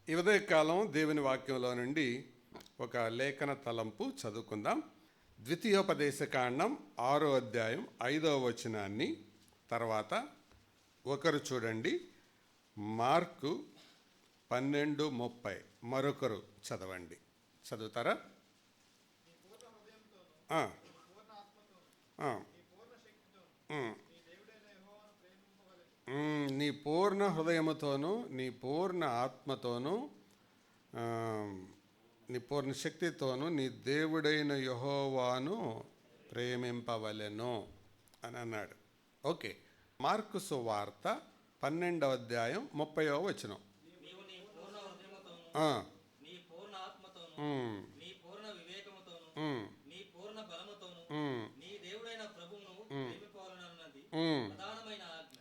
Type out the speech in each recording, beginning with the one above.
ఈ ఉదయకాలం దేవుని వాక్యంలో నుండి ఒక లేఖన తలంపు చదువుకుందాం. ద్వితీయోపదేశకాండం 6వ అధ్యాయం 5వ వచనాన్ని తర్వాత ఒకరు చూడండి. మార్కు 12:30 మరొకరు చదవండి. చదువుతారా? నీ పూర్ణ హృదయముతోనూ, నీ పూర్ణ ఆత్మతోనూ, నీ పూర్ణ శక్తితోనూ నీ దేవుడైన యెహోవాను ప్రేమింపవలెను అని అన్నాడు. ఓకే, మార్కు సువార్త 12వ అధ్యాయం 30వ వచనం.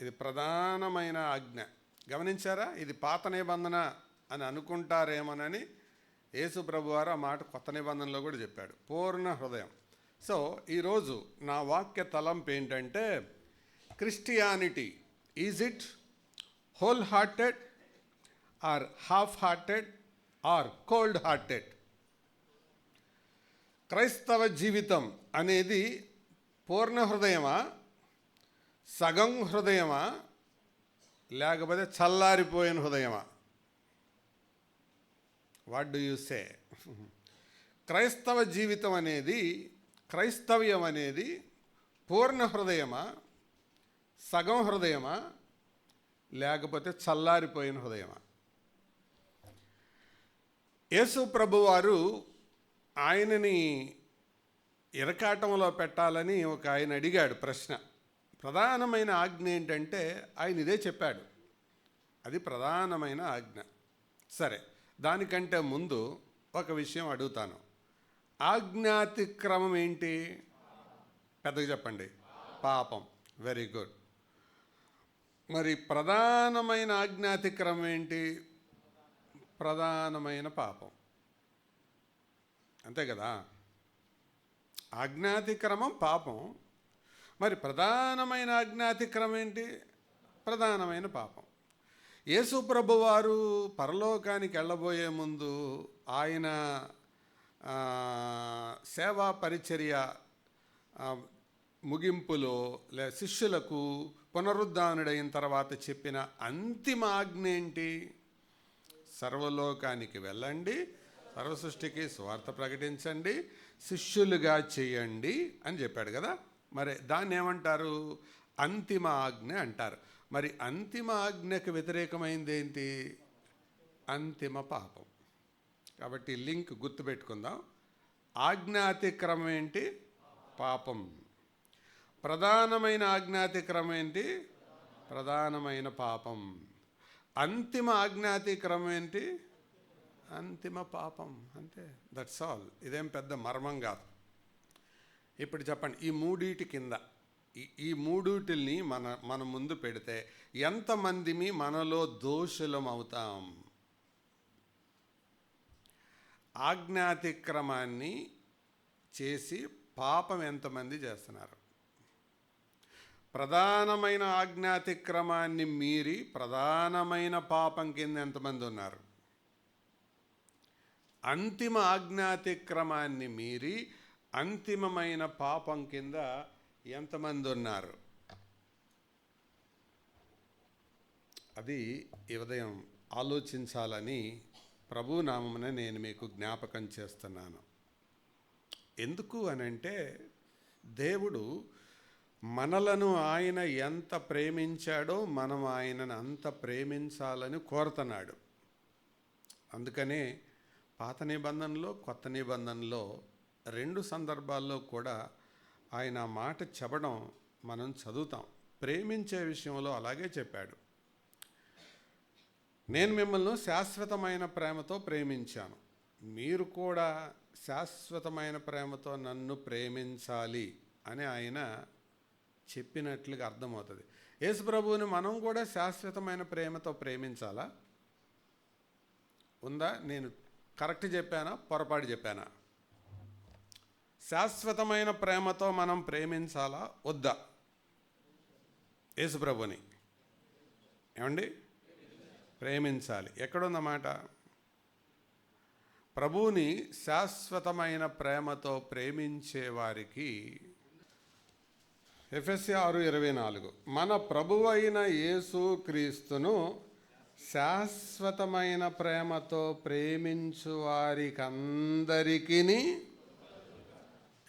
ఇది ప్రధానమైన ఆజ్ఞ. గమనించారా? ఇది పాత నిబంధన అని అనుకుంటారేమోనని యేసు ప్రభు వారు ఆ మాట కొత్త నిబంధనలో కూడా చెప్పాడు, పూర్ణ హృదయం. సో ఈరోజు నా వాక్య తలంపు ఏంటంటే, Christianity, is it whole hearted or half hearted or cold hearted? క్రైస్తవ జీవితం అనేది పూర్ణ హృదయమా, సగం హృదయమా, లేకపోతే చల్లారిపోయిన హృదయమా? What do you say? క్రైస్తవ జీవితం అనేది, క్రైస్తవ్యం అనేది పూర్ణ హృదయమా, సగం హృదయమా, లేకపోతే చల్లారిపోయిన హృదయమా? యేసు ప్రభువారు ఆయనని ఇరకాటంలో పెట్టాలని ఒక ఆయన అడిగాడు ప్రశ్న. ప్రధానమైన ఆజ్ఞ ఏంటంటే ఆయన ఇదే చెప్పాడు, అది ప్రధానమైన ఆజ్ఞ. సరే, దానికంటే ముందు ఒక విషయం అడుగుతాను. ఆజ్ఞాతిక్రమం ఏంటి? పెద్దగా చెప్పండి. పాపం. Very good. మరి ప్రధానమైన ఆజ్ఞాతిక్రమం ఏంటి? ప్రధానమైన పాపం. అంతే కదా? ఆజ్ఞాతిక్రమం పాపం. మరి ప్రధానమైన ఆజ్ఞాతిక్రమం ఏంటి? ప్రధానమైన పాపం. యేసు ప్రభువారు పరలోకానికి వెళ్ళబోయే ముందు ఆయన సేవా పరిచర్య ముగింపులో శిష్యులకు పునరుద్ధానుడైన తర్వాత చెప్పిన అంతిమ ఆజ్ఞ ఏంటి? సర్వలోకానికి వెళ్ళండి, సర్వసృష్టికి సువార్త ప్రకటించండి, శిష్యులుగా చేయండి అని చెప్పాడు కదా. మరి దాన్ని ఏమంటారు? అంతిమ ఆజ్ఞ అంటారు. మరి అంతిమ ఆజ్ఞకు వ్యతిరేకమైంది ఏంటి? అంతిమ పాపం. కాబట్టి లింక్ గుర్తుపెట్టుకుందాం. ఆజ్ఞాతిక్రమం ఏంటి? పాపం. ప్రధానమైన ఆజ్ఞాతిక్రమం ఏంటి? ప్రధానమైన పాపం. అంతిమ ఆజ్ఞాతిక్రమం ఏంటి? అంతిమ పాపం. అంతే, దట్స్ ఆల్. ఇదేం పెద్ద మర్మం కాదు. ఇప్పుడు చెప్పండి, ఈ మూడిటి కింద ఈ మూడిటిని మన ముందు పెడితే ఎంతమందిమి మనలో దోషులం అవుతాం? ఆజ్ఞాతిక్రమాన్ని చేసి పాపం ఎంతమంది చేస్తున్నారు? ప్రధానమైన ఆజ్ఞాతిక్రమాన్ని మీరి ప్రధానమైన పాపం కింద ఎంతమంది ఉన్నారు? అంతిమ ఆజ్ఞాతిక్రమాన్ని మీరి అంతిమమైన పాపం కింద ఎంతమంది ఉన్నారు? అది ఈ ఉదయం ఆలోచించాలని ప్రభు నామమున నేను మీకు జ్ఞాపకం చేస్తున్నాను. ఎందుకు అనంటే, దేవుడు మనలను ఆయన ఎంత ప్రేమించాడో మనం ఆయనను అంత ప్రేమించాలని కోరుతున్నాడు. అందుకనే పాత నిబంధనలో, కొత్త నిబంధనలో 2 సందర్భాల్లో కూడా ఆయన మాట చెప్పడం మనం చదువుతాం. ప్రేమించే విషయంలో అలాగే చెప్పాడు. నేను మిమ్మల్ని శాశ్వతమైన ప్రేమతో ప్రేమించాను, మీరు కూడా శాశ్వతమైన ప్రేమతో నన్ను ప్రేమించాలి అని ఆయన చెప్పినట్లుగా అర్థమవుతుంది. యేసు ప్రభువుని మనం కూడా శాశ్వతమైన ప్రేమతో ప్రేమించాలా? ఉందా? నేను కరెక్ట్ చెప్పానా, పొరపాటు చెప్పానా? శాశ్వతమైన ప్రేమతో మనం ప్రేమించాలా వద్దా? యేసు ప్రభుని ఏమండి? ప్రేమించాలి. ఎక్కడుందన్నమాట? ప్రభువుని శాశ్వతమైన ప్రేమతో ప్రేమించే వారికి ఎఫెసీ 6:24 మన ప్రభువైన యేసు క్రీస్తును శాశ్వతమైన ప్రేమతో ప్రేమించు వారికందరికీ,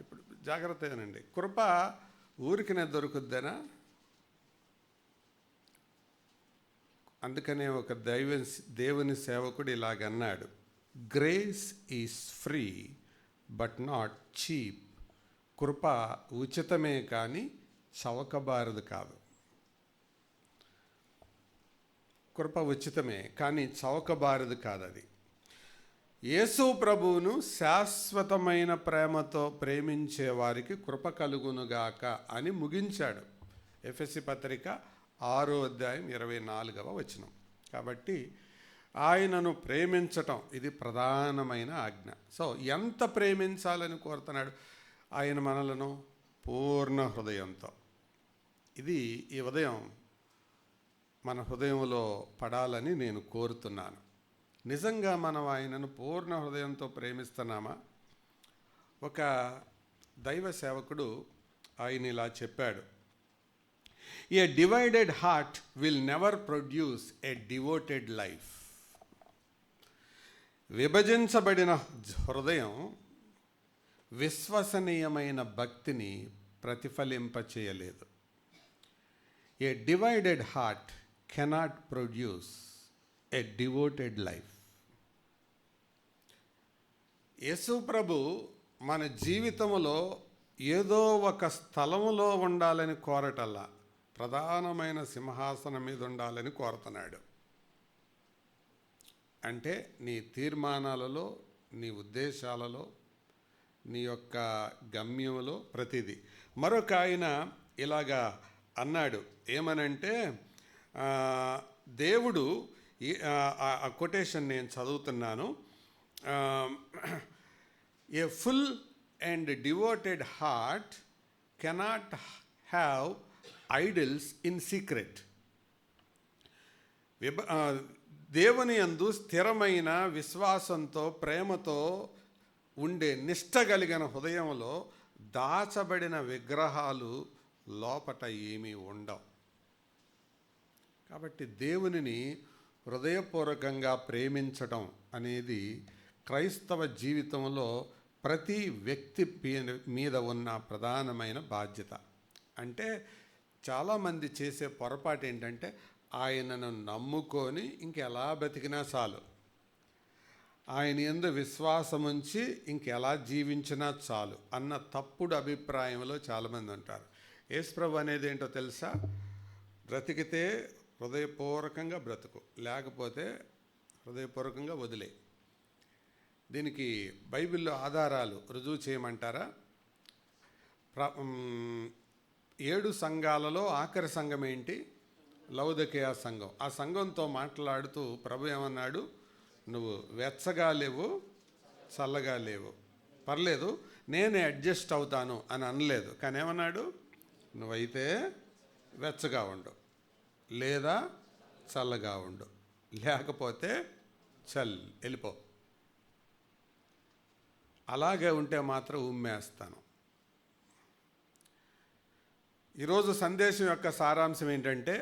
ఇప్పుడు జాగ్రత్తగానండి, కృప ఊరికినే దొరుకుద్దేనా? అందుకనే ఒక దేవుని సేవకుడు ఇలాగన్నాడు, grace is free but not cheap. కృప ఉచితమే కానీ చవకబారదు కాదు. కృప ఉచితమే కానీ చవకబారదు కాదు. అది యేసు ప్రభువును శాశ్వతమైన ప్రేమతో ప్రేమించే వారికి కృప కలుగునుగాక అని ముగించాడు ఎఫెసీ పత్రిక 6:24. కాబట్టి ఆయనను ప్రేమించటం ఇది ప్రధానమైన ఆజ్ఞ. సో ఎంత ప్రేమించాలని కోరుతున్నాడు ఆయన మనలను? పూర్ణ హృదయంతో. ఇది ఈ ఉదయం మన హృదయంలో పడాలని నేను కోరుతున్నాను. నిజంగా మనం ఆయనను పూర్ణ హృదయంతో ప్రేమిస్తున్నామా? ఒక దైవ సేవకుడు ఆయన ఇలా చెప్పాడు, a divided heart will never produce a devoted life. విభజించబడిన హృదయం విశ్వసనీయమైన భక్తిని ప్రతిఫలింపచేయలేదు. A divided heart cannot produce a devoted life. యేసు ప్రభు మన జీవితంలో ఏదో ఒక స్థలములో ఉండాలని కోరటల్లా, ప్రధానమైన సింహాసనం మీద ఉండాలని కోరుతున్నాడు. అంటే నీ తీర్మానాలలో, నీ ఉద్దేశాలలో, నీ యొక్క గమ్యంలో ప్రతిదీ. మరొక ఆయన ఇలాగా అన్నాడు, ఏమనంటే దేవుడు, ఆ కొటేషన్ నేను చదువుతున్నాను, a full and devoted heart cannot have idols in secret. దేవుని యందు స్థిరమైన విశ్వాసంతో ప్రేమతో ఉండే నిష్ట కలిగిన హృదయంలో దాచబడిన విగ్రహాలు లోపట ఏమీ ఉండవు. కాబట్టి దేవునిని హృదయపూర్వకంగా ప్రేమించడం అనేది క్రైస్తవ జీవితంలో ప్రతి వ్యక్తి మీద ఉన్న ప్రధానమైన బాధ్యత. అంటే చాలామంది చేసే పొరపాటు ఏంటంటే ఆయనను నమ్ముకొని ఇంకెలా బతికినా చాలు, ఆయన యందు విశ్వాసం ఉంచి ఇంకెలా జీవించినా చాలు అన్న తప్పుడు అభిప్రాయంలో చాలామంది ఉంటారు. యేసుప్రభు అనేది ఏంటో తెలుసా? బ్రతికితే హృదయపూర్వకంగా బ్రతుకు, లేకపోతే హృదయపూర్వకంగా వదిలే. దీనికి బైబిల్లో ఆధారాలు రుజువు చేయమంటారా? 7 సంఘాలలో ఆఖరి సంఘం ఏంటి? లౌదీకయ సంఘం. ఆ సంఘంతో మాట్లాడుతూ ప్రభు ఏమన్నాడు? నువ్వు వెచ్చగా లేవు, చల్లగా లేవు, పర్లేదు నేనే అడ్జస్ట్ అవుతాను అని అనలేదు. కానీ ఏమన్నాడు? నువ్వైతే వెచ్చగా ఉండు, లేదా చల్లగా ఉండు, లేకపోతే వెళ్ళిపో. అలాగే ఉంటే మాత్రం ఉమ్మేస్తాను. ఈరోజు సందేశం యొక్క సారాంశం ఏంటంటే,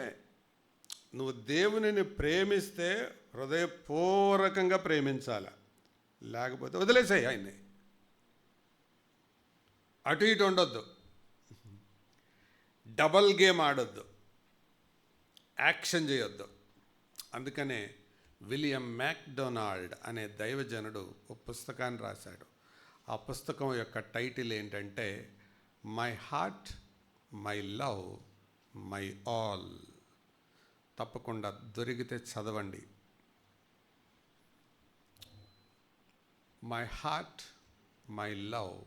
నువ్వు దేవునిని ప్రేమిస్తే హృదయపూర్వకంగా ప్రేమించాలి, లేకపోతే వదిలేసాయి ఆయన్ని. అటు ఇటు ఉండొద్దు, డబల్ గేమ్ ఆడొద్దు, యాక్షన్ చేయొద్దు. అందుకనే విలియం మ్యాక్డొనాల్డ్ అనే దైవజనుడు ఒక పుస్తకాన్ని రాశాడు. ఆ పుస్తకం యొక్క టైటిల్ ఏంటంటే, my heart, my love, my all. తప్పకుండా దొరికితే చదవండి. My heart, my love,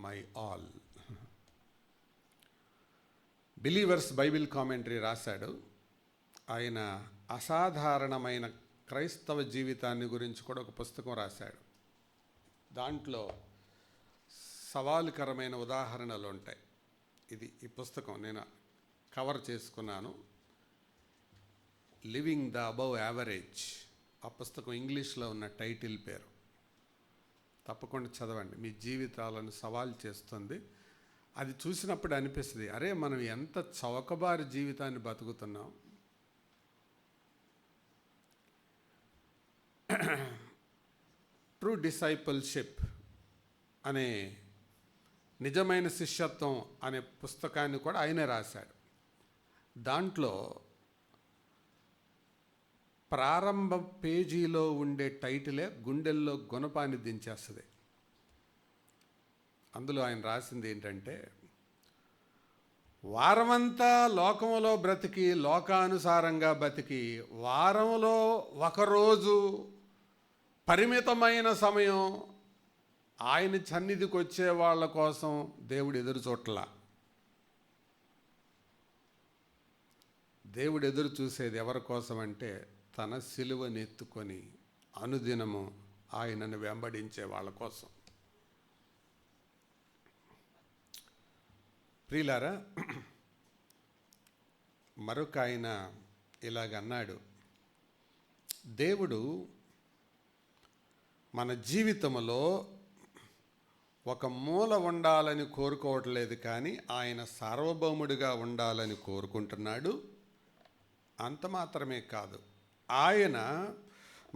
my all. Believers Bible commentary రాశాడు. ఆయన అసాధారణమైన క్రైస్తవ జీవితాన్ని గురించి కూడా ఒక పుస్తకం రాశాడు. దాంట్లో సవాలుకరమైన ఉదాహరణలు ఉంటాయి. ఈ పుస్తకం నేను కవర్ చేసుకున్నాను, లివింగ్ ద అబవ్ యావరేజ్. ఆ పుస్తకం ఇంగ్లీష్లో ఉన్న టైటిల్ పేరు. తప్పకుండా చదవండి. మీ జీవితాలను సవాల్ చేస్తుంది. అది చూసినప్పుడు అనిపిస్తుంది, అరే మనం ఎంత చౌకబారి జీవితాన్ని బతుకుతున్నాం. ట్రూ డిసైపుల్షిప్ అనే నిజమైన శిష్యత్వం అనే పుస్తకాన్ని కూడా ఆయనే రాశాడు. దాంట్లో ప్రారంభ పేజీలో ఉండే టైటిలే గుండెల్లో గుణపాన్ని దించేస్తుంది. అందులో ఆయన రాసింది ఏంటంటే, వారమంతా లోకంలో బ్రతికి లోకానుసారంగా బతికి వారంలో ఒకరోజు పరిమితమైన సమయం ఆయన సన్నిధికి వచ్చే వాళ్ళ కోసం దేవుడు ఎదురు చూడట్ల. దేవుడు ఎదురు చూసేది ఎవరి కోసం అంటే, తన సిలువనెత్తుకొని అనుదినము ఆయనను వెంబడించే వాళ్ళ కోసం. ప్రియులారా, మరొక ఆయన ఇలాగన్నాడు, దేవుడు మన జీవితంలో ఒక మూల ఉండాలని కోరుకోవట్లేదు, కానీ ఆయన సార్వభౌముడిగా ఉండాలని కోరుకుంటున్నాడు. అంత మాత్రమే కాదు, ఆయన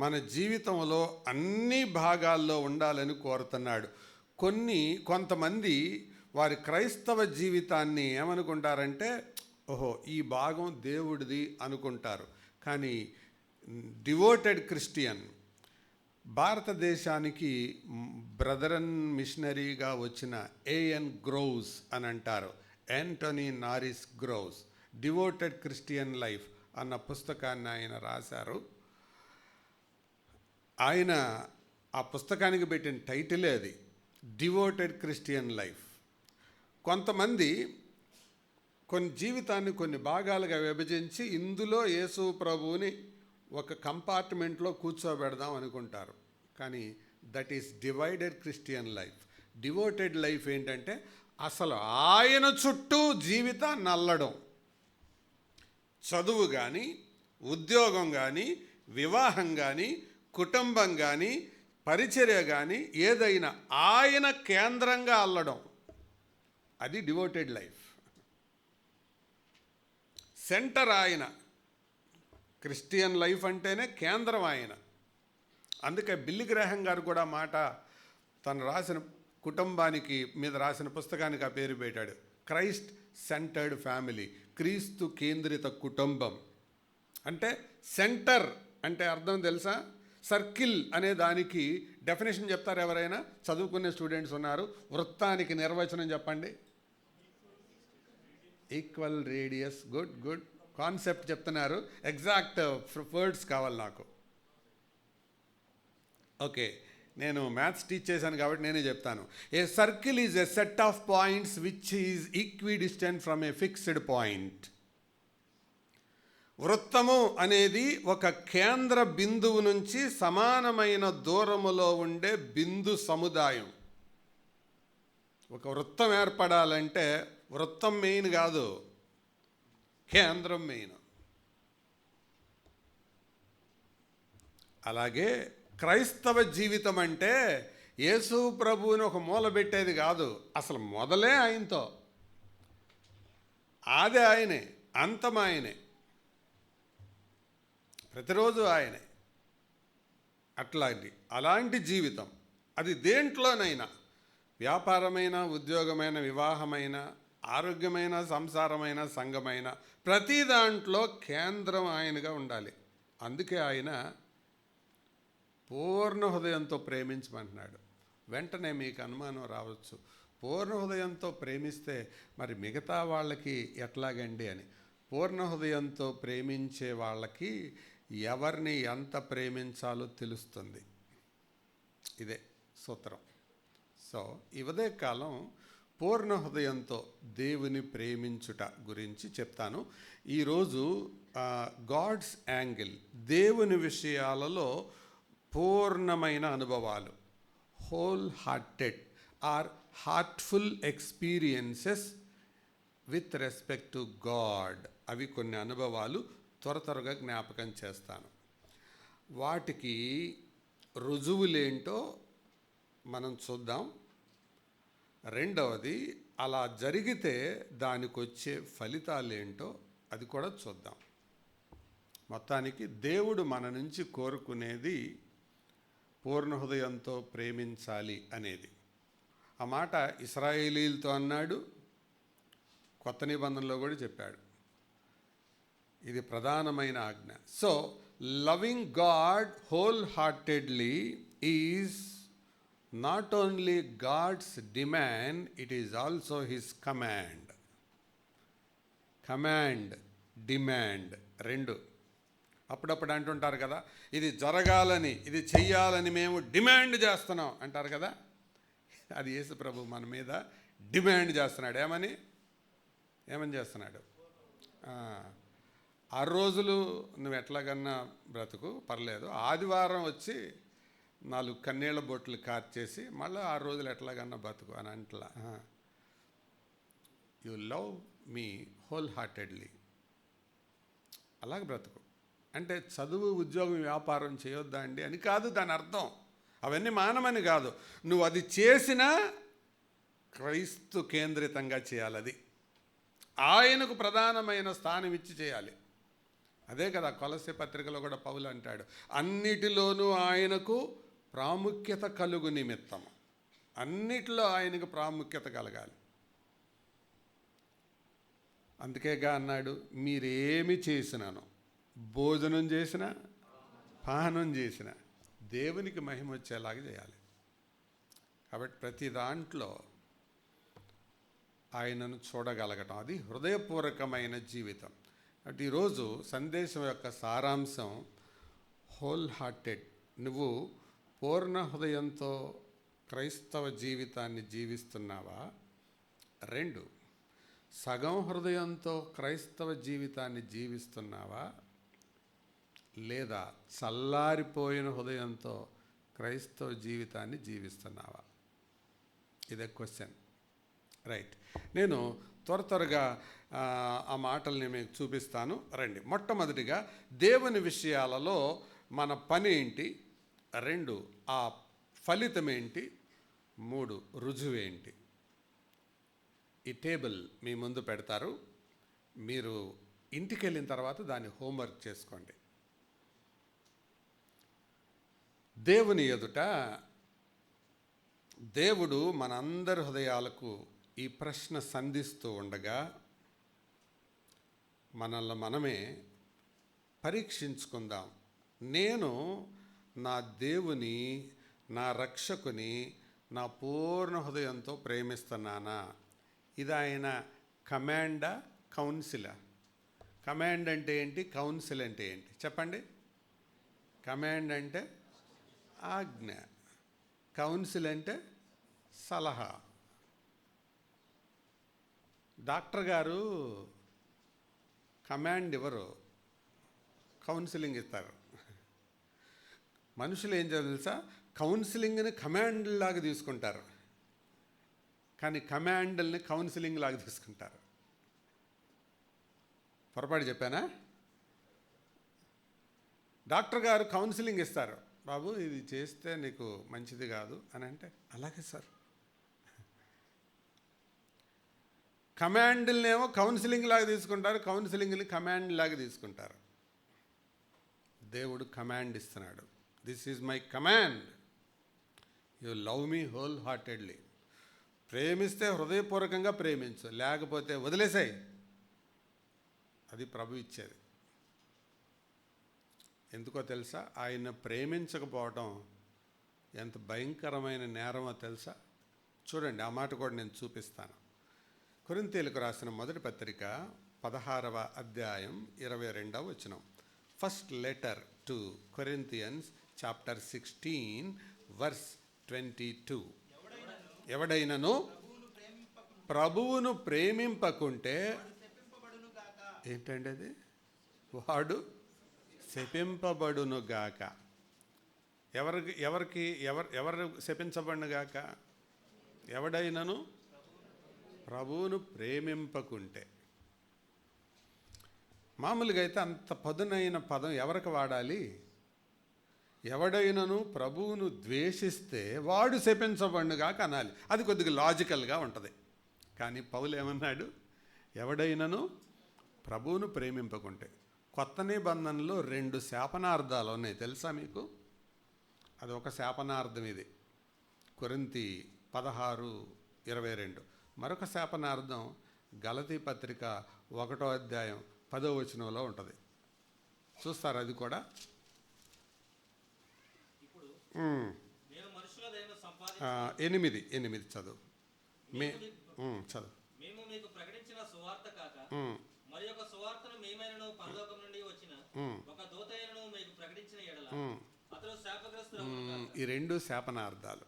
మన జీవితంలో అన్ని భాగాల్లో ఉండాలని కోరుతున్నాడు. కొంతమంది వారి క్రైస్తవ జీవితాన్ని ఏమనుకుంటారంటే, ఓహో ఈ భాగం దేవుడిది అనుకుంటారు. కానీ డివోటెడ్ క్రిస్టియన్, భారతదేశానికి బ్రదరన్ మిషనరీగా వచ్చిన ఏఎన్ గ్రోవ్స్ అని అంటారు, Anthony నారిస్ groves, devoted Christian life అన్న పుస్తకాన్ని ఆయన రాశారు. ఆయన ఆ పుస్తకానికి పెట్టిన టైటిలే అది, డివోటెడ్ క్రిస్టియన్ లైఫ్. కొంతమంది జీవితాన్ని కొన్ని భాగాలుగా విభజించి ఇందులో యేసు ప్రభువుని ఒక కంపార్ట్మెంట్లో కూర్చోబెడదాం అనుకుంటారు. కానీ that is divided Christian life. Devoted life ఏంటంటే అసలు ఆయన చుట్టూ జీవితాన్ని అల్లడం. చదువు కానీ, ఉద్యోగం కానీ, వివాహం కానీ, కుటుంబం కానీ, పరిచర్య కానీ, ఏదైనా ఆయన కేంద్రంగా అల్లడం, అది డివోటెడ్ లైఫ్. సెంటర్ ఆయన. క్రిస్టియన్ లైఫ్ అంటేనే కేంద్రం ఆయన. అందుకే బిల్లీ గ్రాహం గారు కూడా మాట తను రాసిన కుటుంబానికి మీద రాసిన పుస్తకానికి ఆ పేరు పెట్టాడు, క్రైస్ట్ సెంటర్డ్ ఫ్యామిలీ, క్రీస్తు కేంద్రిత కుటుంబం. అంటే సెంటర్ అంటే అర్థం తెలుసా? సర్కిల్ అనే దానికి డెఫినేషన్ చెప్తారు ఎవరైనా? చదువుకునే స్టూడెంట్స్ ఉన్నారు. వృత్తానికి నిర్వచనం చెప్పండి. Equal radius. Good good concept చెప్తున్నారు. ఎగ్జాక్ట్ వర్డ్స్ కావాలి నాకు. ఓకే, నేను మ్యాథ్స్ టీచ్ చేశాను కాబట్టి నేనే చెప్తాను. A circle is a set of points which is equidistant from a fixed point. వృత్తము అనేది ఒక కేంద్ర బిందువు నుంచి సమానమైన దూరములో ఉండే బిందు సముదాయం. ఒక వృత్తం ఏర్పడాలంటే వృత్తం మెయిన్ కాదు, కేంద్రం మెయిన్. అలాగే క్రైస్తవ జీవితం అంటే యేసు ప్రభువుని ఒక మూల పెట్టేది కాదు. అసలు మొదలే ఆయనతో, ఆది ఆయనే, అంతం ఆయనే, ప్రతిరోజు ఆయనే. అలాంటి జీవితం అది దేంట్లోనైనా, వ్యాపారమైన, ఉద్యోగమైన, వివాహమైన, ఆరోగ్యమైన, సంసారమైన, సంఘమైన, ప్రతి దాంట్లో కేంద్రం ఆయనగా ఉండాలి. అందుకే ఆయన పూర్ణ హృదయంతో ప్రేమించమంటున్నాడు. వెంటనే మీకు అనుమానం రావచ్చు, పూర్ణ హృదయంతో ప్రేమిస్తే మరి మిగతా వాళ్ళకి ఎట్లాగండి అని. పూర్ణ హృదయంతో ప్రేమించే వాళ్ళకి ఎవరిని ఎంత ప్రేమించాలో తెలుస్తుంది. ఇదే సూత్రం. సో ఈ ఉదయకాలం పూర్ణ హృదయంతో దేవుని ప్రేమించుట గురించి చెప్తాను. ఈరోజు గాడ్స్ యాంగిల్, దేవుని విషయాలలో పూర్ణమైన అనుభవాలు, whole hearted or heartful experiences with respect to God. అవి కొన్ని అనుభవాలు త్వరగా జ్ఞాపకం చేస్తాను. వాటికి రుజువులేంటో మనం చూద్దాం. రెండవది, అలా జరిగితే దానికి వచ్చే ఫలితాలు ఏంటో అది కూడా చూద్దాం. మొత్తానికి దేవుడు మన నుంచి కోరుకునేది పూర్ణ హృదయంతో ప్రేమించాలి అనేది. ఆ మాట ఇశ్రాయేలీలతో అన్నాడు, కొత్త నిబంధనలో కూడా చెప్పాడు. ఇది ప్రధానమైన ఆజ్ఞ. So loving God whole heartedly is not only God's demand, it is also his command. Command, demand రెండు. అప్పుడప్పుడు అంటుంటారు కదా, ఇది జరగాలని, ఇది చెయ్యాలని మేము డిమాండ్ చేస్తున్నాం అంటారు కదా. అది యేసు ప్రభు మన మీద డిమాండ్ చేస్తున్నాడు. ఏమని చేస్తున్నాడు? 6 రోజులు నువ్వు ఎట్లాగన్నా బ్రతుకు పర్లేదు, ఆదివారం వచ్చి 4 కన్నీళ్ళ బొట్లు కార్చేసి మళ్ళీ 6 రోజులు ఎట్లాగన్నా బతుకు అని అంటలా. You love me whole heartedly, అలాగ బ్రతుకు. అంటే చదువు, ఉద్యోగం, వ్యాపారం చేయొద్దా అండి అని కాదు దాని అర్థం. అవన్నీ మానమని కాదు. నువ్వు అది చేసినా క్రైస్తు కేంద్రితంగా చేయాలి. అది ఆయనకు ప్రధానమైన స్థానం ఇచ్చి చేయాలి. అదే కదా కొలస్సే పత్రికలో కూడా పౌలు అంటాడు, అన్నిటిలోనూ ఆయనకు ప్రాముఖ్యత కలుగు నిమిత్తం. అన్నిటిలో ఆయనకు ప్రాముఖ్యత కలగాలి. అందుకేగా అన్నాడు, మీరేమి చేసినాను, భోజనం చేసినా పానం చేసినా దేవునికి మహిమ వచ్చేలాగా చేయాలి. కాబట్టి ప్రతి దాంట్లో ఆయనను చూడగలగటం, అది హృదయపూర్వకమైన జీవితం. కాబట్టి ఈరోజు సందేశం యొక్క సారాంశం హోల్ హార్టెడ్. నువ్వు పూర్ణ హృదయంతో క్రైస్తవ జీవితాన్ని జీవిస్తున్నావా? 2, సగం హృదయంతో క్రైస్తవ జీవితాన్ని జీవిస్తున్నావా? లేదా చల్లారిపోయిన హృదయంతో క్రైస్తవ జీవితాన్ని జీవిస్తున్నావా? ఇదే క్వశ్చన్. రైట్, నేను త్వరగా ఆ మాటల్ని మీకు చూపిస్తాను. రండి. మొట్టమొదటిగా దేవుని విషయాలలో మన పని ఏంటి, 2 ఆ ఫలితం ఏంటి, 3 రుజువేంటి. ఈ టేబుల్ మీ ముందు పెడతారు. మీరు ఇంటికి వెళ్ళిన తర్వాత దాన్ని హోంవర్క్ చేసుకోండి. దేవుని ఎదుట దేవుడు మనందరి హృదయాలకు ఈ ప్రశ్న సంధిస్తూ ఉండగా మనల్ని మనమే పరీక్షించుకుందాం. నేను నా దేవుని, నా రక్షకుని నా పూర్ణ హృదయంతో ప్రేమిస్తున్నానా? ఇది ఆయన కమాండా, కౌన్సిలా? కమాండ్ అంటే ఏంటి, కౌన్సిల్ అంటే ఏంటి చెప్పండి. కమాండ్ అంటే ఆజ్ఞ, కౌన్సిల్ అంటే సలహా. డాక్టర్ గారు కమాండ్ ఇవ్వరు, కౌన్సిలింగ్ ఇస్తారు. మనుషులు ఏం చేయాలి తెలుసా, కౌన్సిలింగ్ని కమాండ్ లాగా తీసుకుంటారు, కానీ కమాండ్ని కౌన్సిలింగ్ లాగా తీసుకుంటారు. పొరపాటు చెప్పానా? డాక్టర్ గారు కౌన్సిలింగ్ ఇస్తారు, బాబు ఇది చేస్తే నీకు మంచిది కాదు అని అంటే అలాగే సార్. కమాండ్లనేమో కౌన్సిలింగ్ లాగా తీసుకుంటారు, కౌన్సిలింగ్ని కమాండ్ లాగా తీసుకుంటారు. దేవుడు కమాండ్ ఇస్తున్నాడు, this is my command, you love me whole heartedly. ప్రేమిస్తే హృదయపూర్వకంగా ప్రేమించు, లేకపోతే వదిలేసాయి. అది ప్రభు ఇచ్చేది. ఎందుకో తెలుసా, ఆయన ప్రేమించకపోవడం ఎంత భయంకరమైన నేరమో తెలుసా? చూడండి, ఆ మాట కూడా నేను చూపిస్తాను. కొరింథీయులకు రాసిన మొదటి పత్రిక 16వ అధ్యాయం 22వ వచనం. First letter to Corinthians chapter 16 verse 22. ఎవడైనను ప్రభువును ప్రేమింపకుంటే ఏంటండి అది, వాడు శపింపబడునుగాక. ఎవరు శపించబడునుగాక? ఎవడైనను ప్రభువును ప్రేమింపకుంటే. మామూలుగా అయితే అంత పదునైన పదం ఎవరికి వాడాలి? ఎవడైనను ప్రభువును ద్వేషిస్తే వాడు శపించబడుగాక అనాలి. అది కొద్దిగా లాజికల్గా ఉంటుంది. కానీ పౌలు ఏమన్నాడు? ఎవడైనను ప్రభువును ప్రేమింపకుంటే. కొత్త నిబంధనలో 2 శాపనార్థాలు ఉన్నాయి, తెలుసా మీకు? అది ఒక శాపనార్థం ఇది, కొరింథీ 16:22. మరొక శాపనార్థం గలతీ పత్రిక 1వ అధ్యాయం 10వ వచనంలో ఉంటుంది. చూస్తారు అది కూడా. 8 చదువు. చదువు. మేము మీకు ప్రకటించిన సువార్త కాక మరి ఒక సువార్తను మేమైనను పరలోకం నుండి వచ్చిన ఒక దూతయను మీకు ప్రకటించిన యెడల అతడు శాపగ్రస్తుడగును గాక. ఈ 2 శాపనార్థాలు.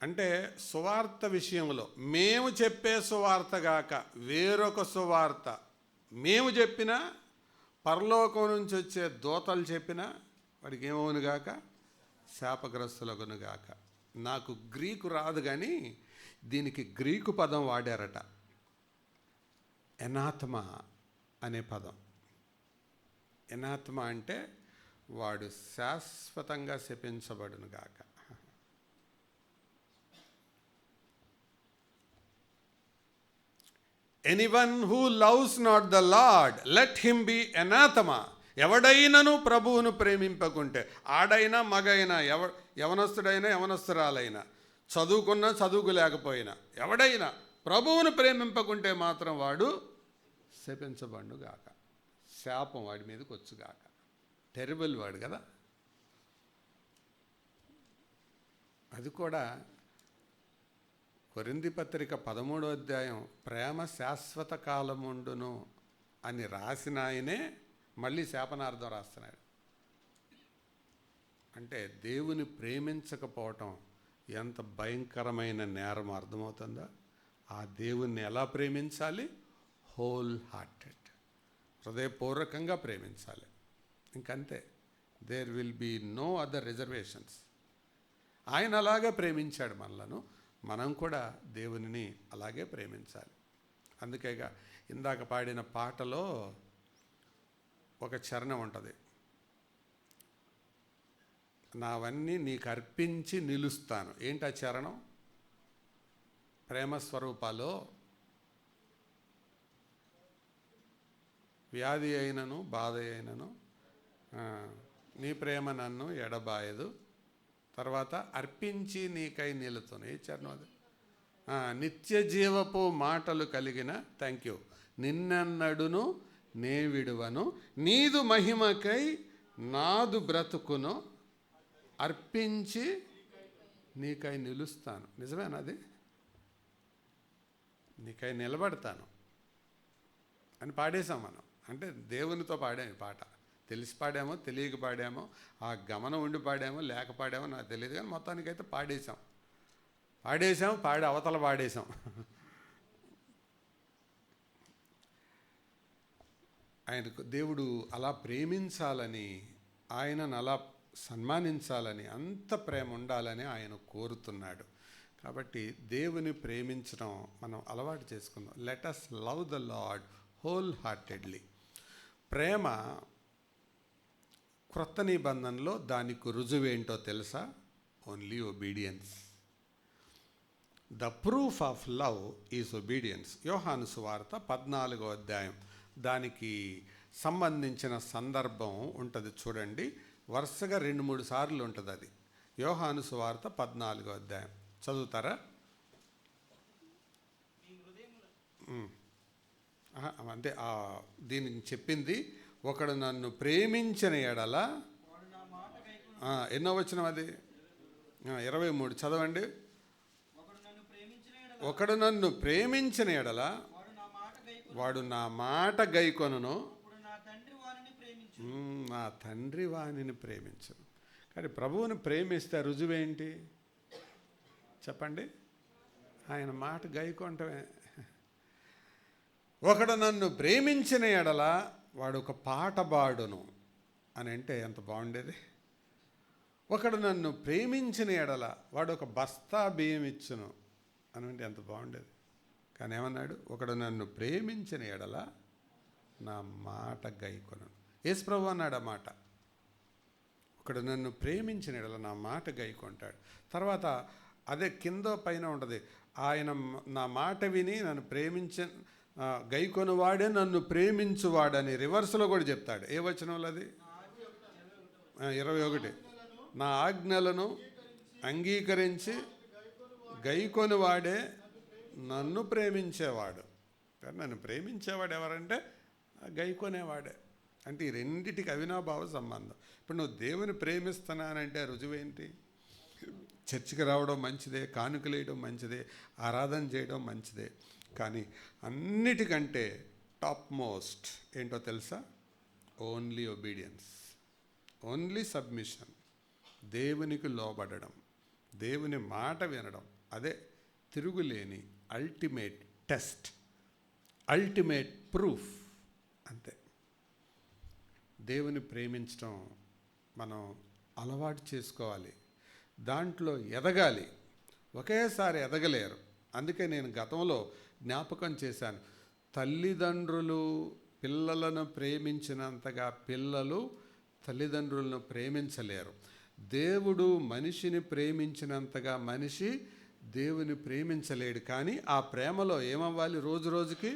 అంటే సువార్త విషయంలో మేము చెప్పే సువార్త గాక వేరొక సువార్త మేము చెప్పినా, పరలోకం నుంచి వచ్చే దూతలు చెప్పినా వాడికి ఏమవును గాక? శాపగ్రస్తులగును గాక. నాకు గ్రీకు రాదు, కానీ దీనికి గ్రీకు పదం వాడారట, ఎనాథమా అనే పదం. ఎనాథమా అంటే వాడు శాశ్వతంగా శపించబడును గాక. Anyone who loves not the Lord let him be anathema. ఎవడైనను ప్రభువును ప్రేమింపకుంటే, ఆడైనా మగైనా, యవనస్తుడైనా యవనస్తురాలైనా, చదువుకున్నా చదువుకోలేకపోయినా, ఎవడైనా ప్రభువును ప్రేమింపకుంటే మాత్రం వాడు శపించబడుగాక. శాపం వాడి మీదకి వచ్చుగాక. టెరిబుల్ వాడు కదా. అది కూడా కొరింథీ పత్రిక 13వ అధ్యాయం ప్రేమ శాశ్వత కాలముండును అని రాసిన ఆయనే మళ్ళీ శాపనార్థం రాస్తున్నాడు. అంటే దేవుని ప్రేమించకపోవటం ఎంత భయంకరమైన నేరం అర్థమవుతుందా? ఆ దేవుణ్ణి ఎలా ప్రేమించాలి? హోల్ హార్టెడ్, హృదయపూర్వకంగా ప్రేమించాలి. ఇంకంతే. There will be no other reservations. ఆయన అలాగే ప్రేమించాడు మనలను, మనం కూడా దేవునిని అలాగే ప్రేమించాలి. అందుకేగా ఇందాక పాడిన పాటలో ఒక చరణం ఉంటుంది, నావన్నీ నీకు అర్పించి నిలుస్తాను. ఏంటి ఆ చరణం? ప్రేమ స్వరూపాలో వ్యాధి అయినను బాధ అయినను నీ ప్రేమ నన్ను ఎడబాయదు. తర్వాత అర్పించి నీకై నిలుతును. ఏ చరణం అది? నిత్య జీవపు మాటలు కలిగిన, థ్యాంక్ యూ, నిన్నెన్నడును నే విడువను, నీదు మహిమకై నాదు బ్రతుకును, అర్పించి నీకై నిలుస్తాను. నిజమేనాది? నీకై నిలబడతాను అని పాడేశాం మనం. అంటే దేవునితో పాడాము పాట. తెలిసి పాడామో తెలియక పాడామో, ఆ గమనం ఉండి పాడామో లేక పాడామో నాకు తెలియదు, కానీ మొత్తానికైతే పాడేశాం. పాడి అవతల పాడేశాం. ఆయనకు దేవుడు అలా ప్రేమించాలని, ఆయనను అలా సన్మానించాలని, అంత ప్రేమ ఉండాలని ఆయన కోరుతున్నాడు. కాబట్టి దేవుని ప్రేమించడం మనం అలవాటు చేసుకుందాం. Let us love the Lord whole heartedly. ప్రేమ క్రొత్త నిబంధనలో దానికి రుజువేంటో తెలుసా? Only obedience. The proof of love is obedience. Yohanu సువార్త 14వ అధ్యాయం, దానికి సంబంధించిన సందర్భం ఉంటుంది చూడండి. వరుసగా 2-3 సార్లు ఉంటుంది అది. యోహాను సువార్త 14వ అధ్యాయం చదువుతారా? అంటే దీనికి చెప్పింది, ఒకడు నన్ను ప్రేమించిన ఎడల, ఎన్నో వచనం అది? 23 చదవండి. ఒకడు నన్ను ప్రేమించిన ఎడల వాడు నా మాట గైకొనును, నా తండ్రి వానిని ప్రేమించను. కానీ ప్రభువుని ప్రేమిస్తే రుజువేంటి చెప్పండి? ఆయన మాట గైకొనటమే. ఒకడు నన్ను ప్రేమించిన ఎడల వాడు ఒక పాట పాడును అని అంటే ఎంత బాగుండేది. ఒకడు నన్ను ప్రేమించిన ఎడల వాడు ఒక బస్తా బియ్యం ఇచ్చును అని అంటే ఎంత బాగుండేది. కానీ ఏమన్నాడు? ఒకడు నన్ను ప్రేమించిన ఎడల నా మాట గైకొను. యేసుప్రభు అన్నాడు ఆ మాట. ఒకడు నన్ను ప్రేమించిన యెడల నా మాట గైకొంటాడు. తర్వాత అదే కింద పైన ఉంటుంది, ఆయన నా మాట విని నన్ను గైకొని వాడే నన్ను ప్రేమించువాడని రివర్స్లో కూడా చెప్తాడు. ఏ వచనంలో అది? 21. నా ఆజ్ఞలను అంగీకరించి గైకొని వాడే నన్ను ప్రేమించేవాడు. నన్ను ప్రేమించేవాడు ఎవరంటే గైకొనేవాడే. అంటే ఈ రెండిటికి అవినాభావ సంబంధం. ఇప్పుడు నువ్వు దేవుని ప్రేమిస్తున్నానంటే రుజువేంటి? చర్చికి రావడం మంచిదే, కానుకలు వేయడం మంచిదే, ఆరాధన చేయడం మంచిదే. కానీ అన్నిటికంటే టాప్ మోస్ట్ ఏంటో తెలుసా? ఓన్లీ ఒబీడియన్స్, ఓన్లీ సబ్మిషన్, దేవునికి లోబడడం, దేవుని మాట వినడం. అదే తిరుగులేని అల్టిమేట్ టెస్ట్, అల్టిమేట్ ప్రూఫ్. అంతే. దేవుని ప్రేమించడం మనం అలవాటు చేసుకోవాలి, దాంట్లో ఎదగాలి. ఒకేసారి ఎదగలేరు. అందుకే నేను గతంలో జ్ఞాపకం చేశాను, తల్లిదండ్రులు పిల్లలను ప్రేమించినంతగా పిల్లలు తల్లిదండ్రులను ప్రేమించలేరు. దేవుడు మనిషిని ప్రేమించినంతగా మనిషి దేవుని ప్రేమించలేడు. కానీ ఆ ప్రేమలో ఏమవ్వాలి? రోజు రోజుకి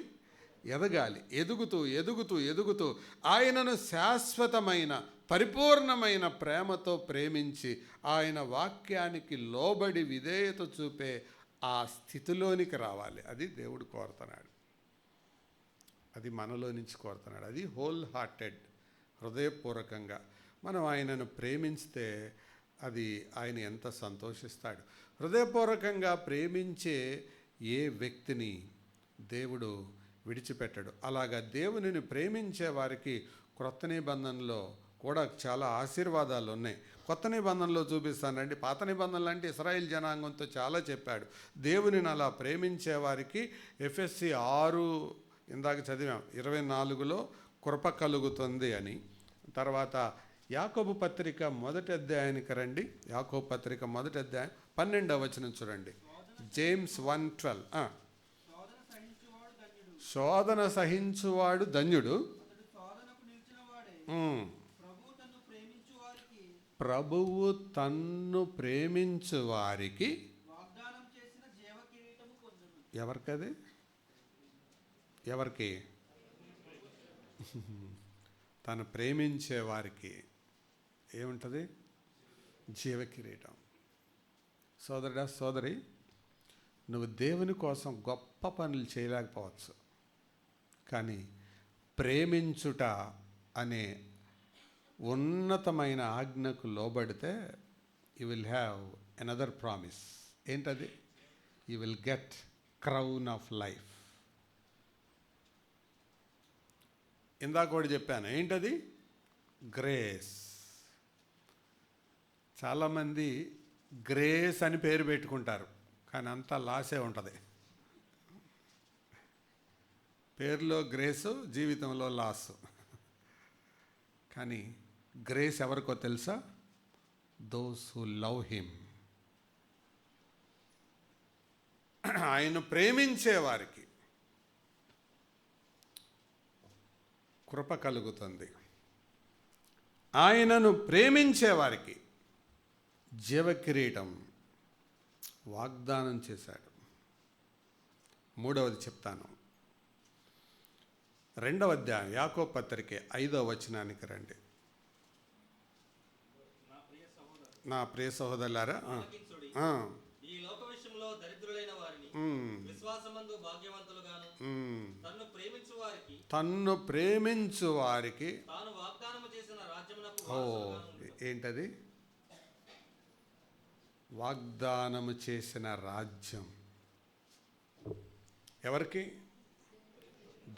ఎదగాలి. ఎదుగుతూ ఎదుగుతూ ఎదుగుతూ ఆయనను శాశ్వతమైన పరిపూర్ణమైన ప్రేమతో ప్రేమించి ఆయన వాక్యానికి లోబడి విధేయత చూపే ఆ స్థితిలోనికి రావాలి. అది దేవుడు కోరుతున్నాడు, అది మనలో నుంచి కోరుతున్నాడు. అది హోల్ హార్టెడ్, హృదయపూర్వకంగా మనం ఆయనను ప్రేమిస్తే అది ఆయన ఎంత సంతోషిస్తాడు. హృదయపూర్వకంగా ప్రేమించే ఏ వ్యక్తిని దేవుడు విడిచిపెట్టడు. అలాగా దేవునిని ప్రేమించే వారికి క్రొత్త నిబంధనలో కూడా చాలా ఆశీర్వాదాలు ఉన్నాయి. కొత్త నిబంధనలో చూపిస్తానండి. పాత నిబంధనలు అంటే ఇశ్రాయేల్ జనాంగంతో చాలా చెప్పాడు. దేవునిని అలా ప్రేమించే వారికి ఎఫెస్సి 6 ఇందాక చదివాం 24లో కృప కలుగుతుంది అని. తర్వాత యాకోబు పత్రిక 1వ అధ్యాయానికి రండి. యాకోబు పత్రిక 1వ అధ్యాయం 12వ వచనం చూడండి. జేమ్స్ 1:12. శోధన సహించువాడు ధన్యుడు, ప్రభువు తన్ను ప్రేమించు వారికి. ఎవరికది? ఎవరికి? తను ప్రేమించే వారికి ఏముంటుంది? జీవకిరీటం. సోదరుడా, సోదరి, నువ్వు దేవుని కోసం గొప్ప పనులు చేయలేకపోవచ్చు, కానీ ప్రేమించుట అనే ఉన్నతమైన ఆజ్ఞకు లోబడితే you will have another promise. ఏంటది? You will get crown of life. ఇందాక కూడా చెప్పాను, ఏంటది? గ్రేస్. చాలామంది గ్రేస్ అని పేరు పెట్టుకుంటారు, కానీ అంతా లాసే ఉంటుంది. పేరులో గ్రేసు, జీవితంలో లాసు. కానీ గ్రేస్ ఎవరికో తెలుసా? Those who love him. ఆయన ప్రేమించే వారికి కృప కలుగుతుంది. ఆయనను ప్రేమించే వారికి జీవకిరీటం వాగ్దానం చేశాడు. 3వది చెప్తాను. 2వ అధ్యాయం యాకోబు పత్రిక 5వ వచనానికి రండి. నా ప్రియ సహోదరులారా, ఈ లోక విషయంలో దరిద్రులైన వారిని విశ్వాసమందు భాగ్యవంతులుగాను తన్ను ప్రేమించు వారికి తాను వాగ్దానము చేసిన రాజ్యమునకు వారసులుగాను. ఏంటది? వాగ్దానము చేసిన రాజ్యం. ఎవరికి?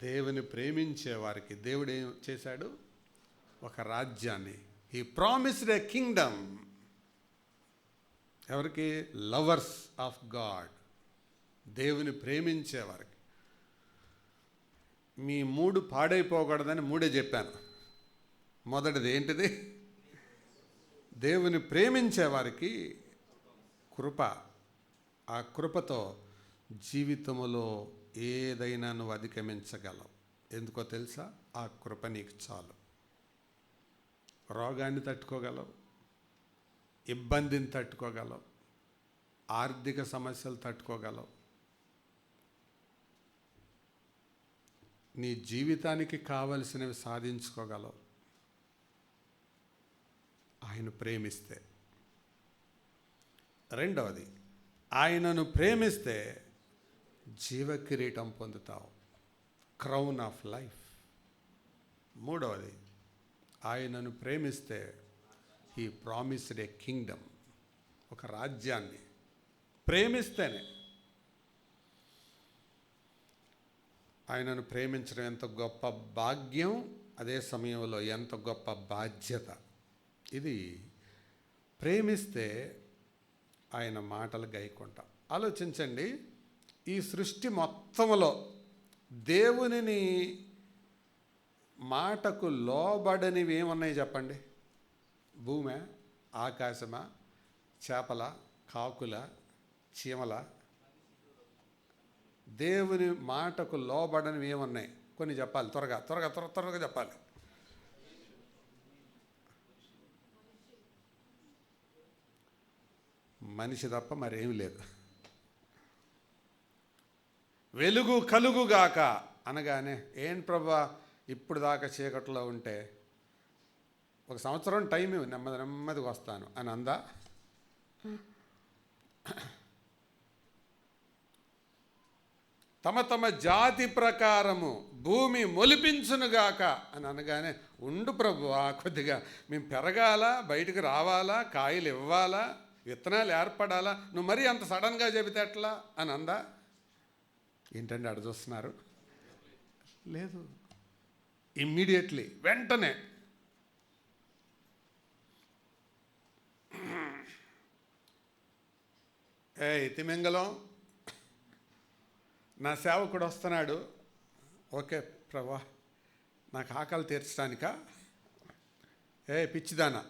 దేవుని ప్రేమించే వారికి. దేవుడు ఏం చేశాడు? ఒక రాజ్యాన్ని. He promised a Kingdom. ఎవరికి? లవర్స్ ఆఫ్ గాడ్, దేవుని ప్రేమించే వారికి. మీ 3 పాడైపోకూడదని 3 చెప్పాను. మొదటిది ఏంటిది? దేవుని ప్రేమించే వారికి కృప. ఆ కృపతో జీవితంలో ఏదైనా నువ్వు అధిగమించగలవు. ఎందుకో తెలుసా? ఆ కృప నీకు చాలు. రోగాన్ని తట్టుకోగలవు, ఇబ్బందిని తట్టుకోగలవు, ఆర్థిక సమస్యలు తట్టుకోగలవు, నీ జీవితానికి కావలసినవి సాధించుకోగలవు ఆయన ప్రేమిస్తే. రెండవది, ఆయనను ప్రేమిస్తే జీవకిరీటం పొందుతావు, క్రౌన్ ఆఫ్ లైఫ్. మూడవది, ఆయనను ప్రేమిస్తే హీ ప్రామిస్డ్ ఏ కింగ్డమ్, ఒక రాజ్యాన్ని. ప్రేమిస్తేనే. ఆయనను ప్రేమించడం ఎంత గొప్ప భాగ్యం, అదే సమయంలో ఎంత గొప్ప బాధ్యత. ఇది ప్రేమిస్తే ఆయన మాటలు గైకుంటాం. ఆలోచించండి, ఈ సృష్టి మొత్తంలో దేవునిని మాటకు లోబడనివి ఏమున్నాయి చెప్పండి? భూమి, ఆకాశమా, చేపల, కాకుల, చీమల? దేవుని మాటకు లోబడనివి ఏమున్నాయి? కొన్ని చెప్పాలి, త్వరగా చెప్పాలి. మనిషి తప్ప మరేమి లేదు. వెలుగు కలుగుగాక అనగానే, ఏంటి ప్రభా ఇప్పుడు దాకా చీకట్లో ఉంటే 1 సంవత్సరం టైం నెమ్మదిగా వస్తాను అని అందా? తమ జాతి ప్రకారము భూమి మొలిపించునుగాక అని అనగానే, ఉండు ప్రభువా కొద్దిగా మేము పెరగాల, బయటకు రావాలా, కాయలు ఇవ్వాలా, విత్తనాలు ఏర్పడాలా, నువ్వు మరీ అంత సడన్గా చెబితే ఎట్లా అని అందా? ఏంటండి అడ చూస్తున్నారు? లేదు, ఇమ్మీడియట్లీ, వెంటనే. తిమింగలం, నా సేవకుడు వస్తున్నాడు, ఓకే ప్రభా నాకు ఆకలి తీర్చడానికా? పిచ్చిదానా,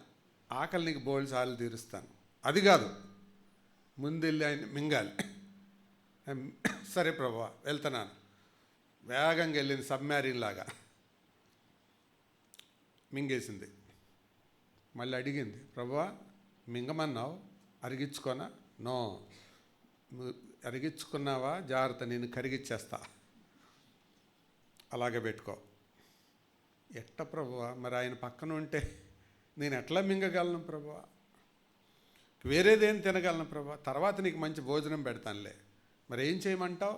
ఆకలి నీకు బోల్డ్ సార్లు తీరుస్తాను. అది కాదు, ముందెళ్ళి ఆయన మింగాలి. సరే ప్రభా వెళ్తున్నాను. వేగంగా వెళ్ళింది, సబ్మెరీన్ లాగా మింగేసింది. మళ్ళీ అడిగింది, ప్రభువా మింగమన్నావు, అరిగించుకోనా? నో, అరిగించుకున్నావా జాగ్రత్త, నేను కరిగిచ్చేస్తా, అలాగే పెట్టుకో. ఎట్ట ప్రభువా, మరి ఆయన పక్కన ఉంటే నేను ఎట్లా మింగగలను ప్రభువా? వేరేదేం తినగలను ప్రభువా? తర్వాత నీకు మంచి భోజనం పెడతానులే. మరి ఏం చేయమంటావు?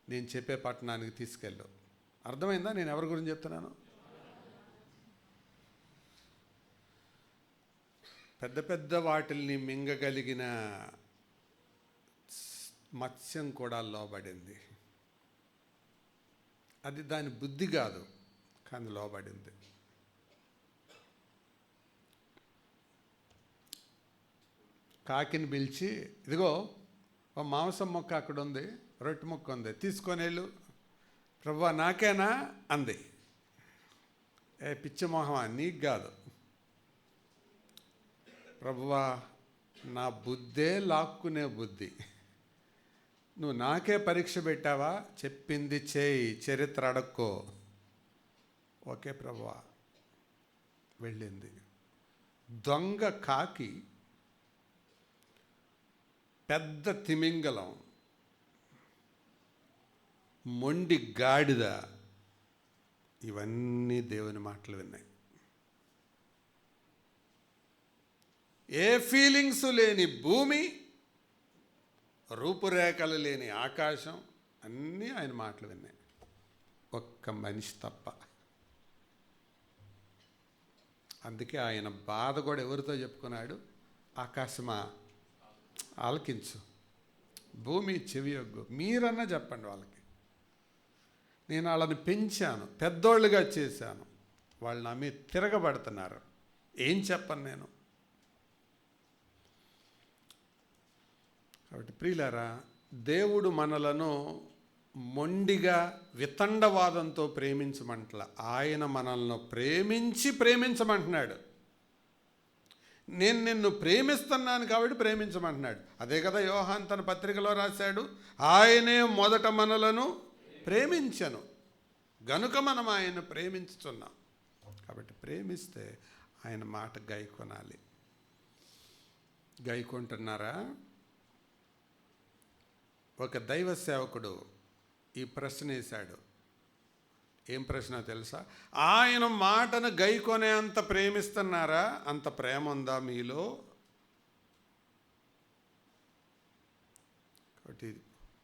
నేను చెప్పే పట్టణానికి తీసుకెళ్ళు. అర్థమైందా నేను ఎవరి గురించి చెప్తున్నాను? పెద్ద పెద్ద వాటిల్ని మింగగలిగిన మత్స్యం కూడా లోబడింది. అది దాని బుద్ధి కాదు, కానీ లోబడింది. కాకిని పిలిచి, ఇదిగో ఓ మాంసం మొక్క అక్కడ ఉంది, రొట్టె మొక్క ఉంది, తీసుకొని వెళ్ళు. ప్రభువా నాకేనా అంది. పిచ్చి మొహమా, నీకు కాదు. ప్రభువా నా బుద్ధే లాక్కునే బుద్ధి, నువ్వు నాకే పరీక్ష పెట్టావా? చెప్పింది చేయి, చరిత్ర అడక్కో. ఓకే ప్రభువా. వెళ్ళింది. దొంగ కాకి, పెద్ద తిమింగలం, మొండి గాడిద, ఇవన్నీ దేవుని మాటలు విన్నాయి. ఏ ఫీలింగ్స్ లేని భూమి, రూపురేఖలు లేని ఆకాశం, అన్నీ ఆయన మాటలు విన్నాయి. ఒక్క మనిషి తప్ప. అందుకే ఆయన బాధ కూడా ఎవరితో చెప్పుకున్నాడు? ఆకాశమా ఆలకించు, భూమి చెవియొగ్గు. మీరన్నా చెప్పండి వాళ్ళకి. నేను వాళ్ళని పెంచాను, పెద్దోళ్ళుగా చేశాను, వాళ్ళు నా మీద తిరగబడుతున్నారు, ఏం చెప్పను నేను? కాబట్టి ప్రియులారా, దేవుడు మనలను మొండిగా వితండవాదంతో ప్రేమించమంటలా, ఆయన మనల్ని ప్రేమించమంటున్నాడు. నేను నిన్ను ప్రేమిస్తున్నాను కాబట్టి ప్రేమించమంటున్నాడు. అదే కదా యోహాన్ తన పత్రికలో రాశాడు, ఆయనే మొదట మనలను ప్రేమించను గనుక మనం ఆయన్ను ప్రేమించుతున్నాం. కాబట్టి ప్రేమిస్తే ఆయన మాట గైకొనాలి. గైకొంటున్నారా? ఒక దైవ సేవకుడు ఈ ప్రశ్న వేశాడు. ఏం ప్రశ్న తెలుసా? ఆయన మాటను గైకొనే అంత ప్రేమిస్తున్నారా? అంత ప్రేమ ఉందా మీలో? కాబట్టి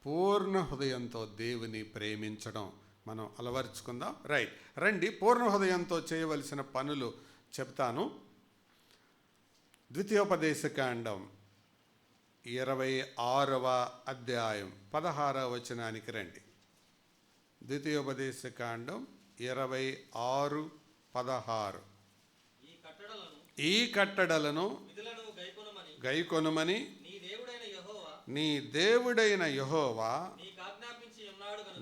పూర్ణ హృదయంతో దేవుని ప్రేమించడం మనం అలవర్చుకుందాం. రైట్, రండి పూర్ణ హృదయంతో చేయవలసిన పనులు చెప్తాను. ద్వితీయోపదేశకాండం 26వ అధ్యాయం 16వ వచనానికి రండి. ద్వితీయోపదేశకాండం 26:16. ఈ కట్టడలను గైకొనుమని నీ దేవుడైన యెహోవా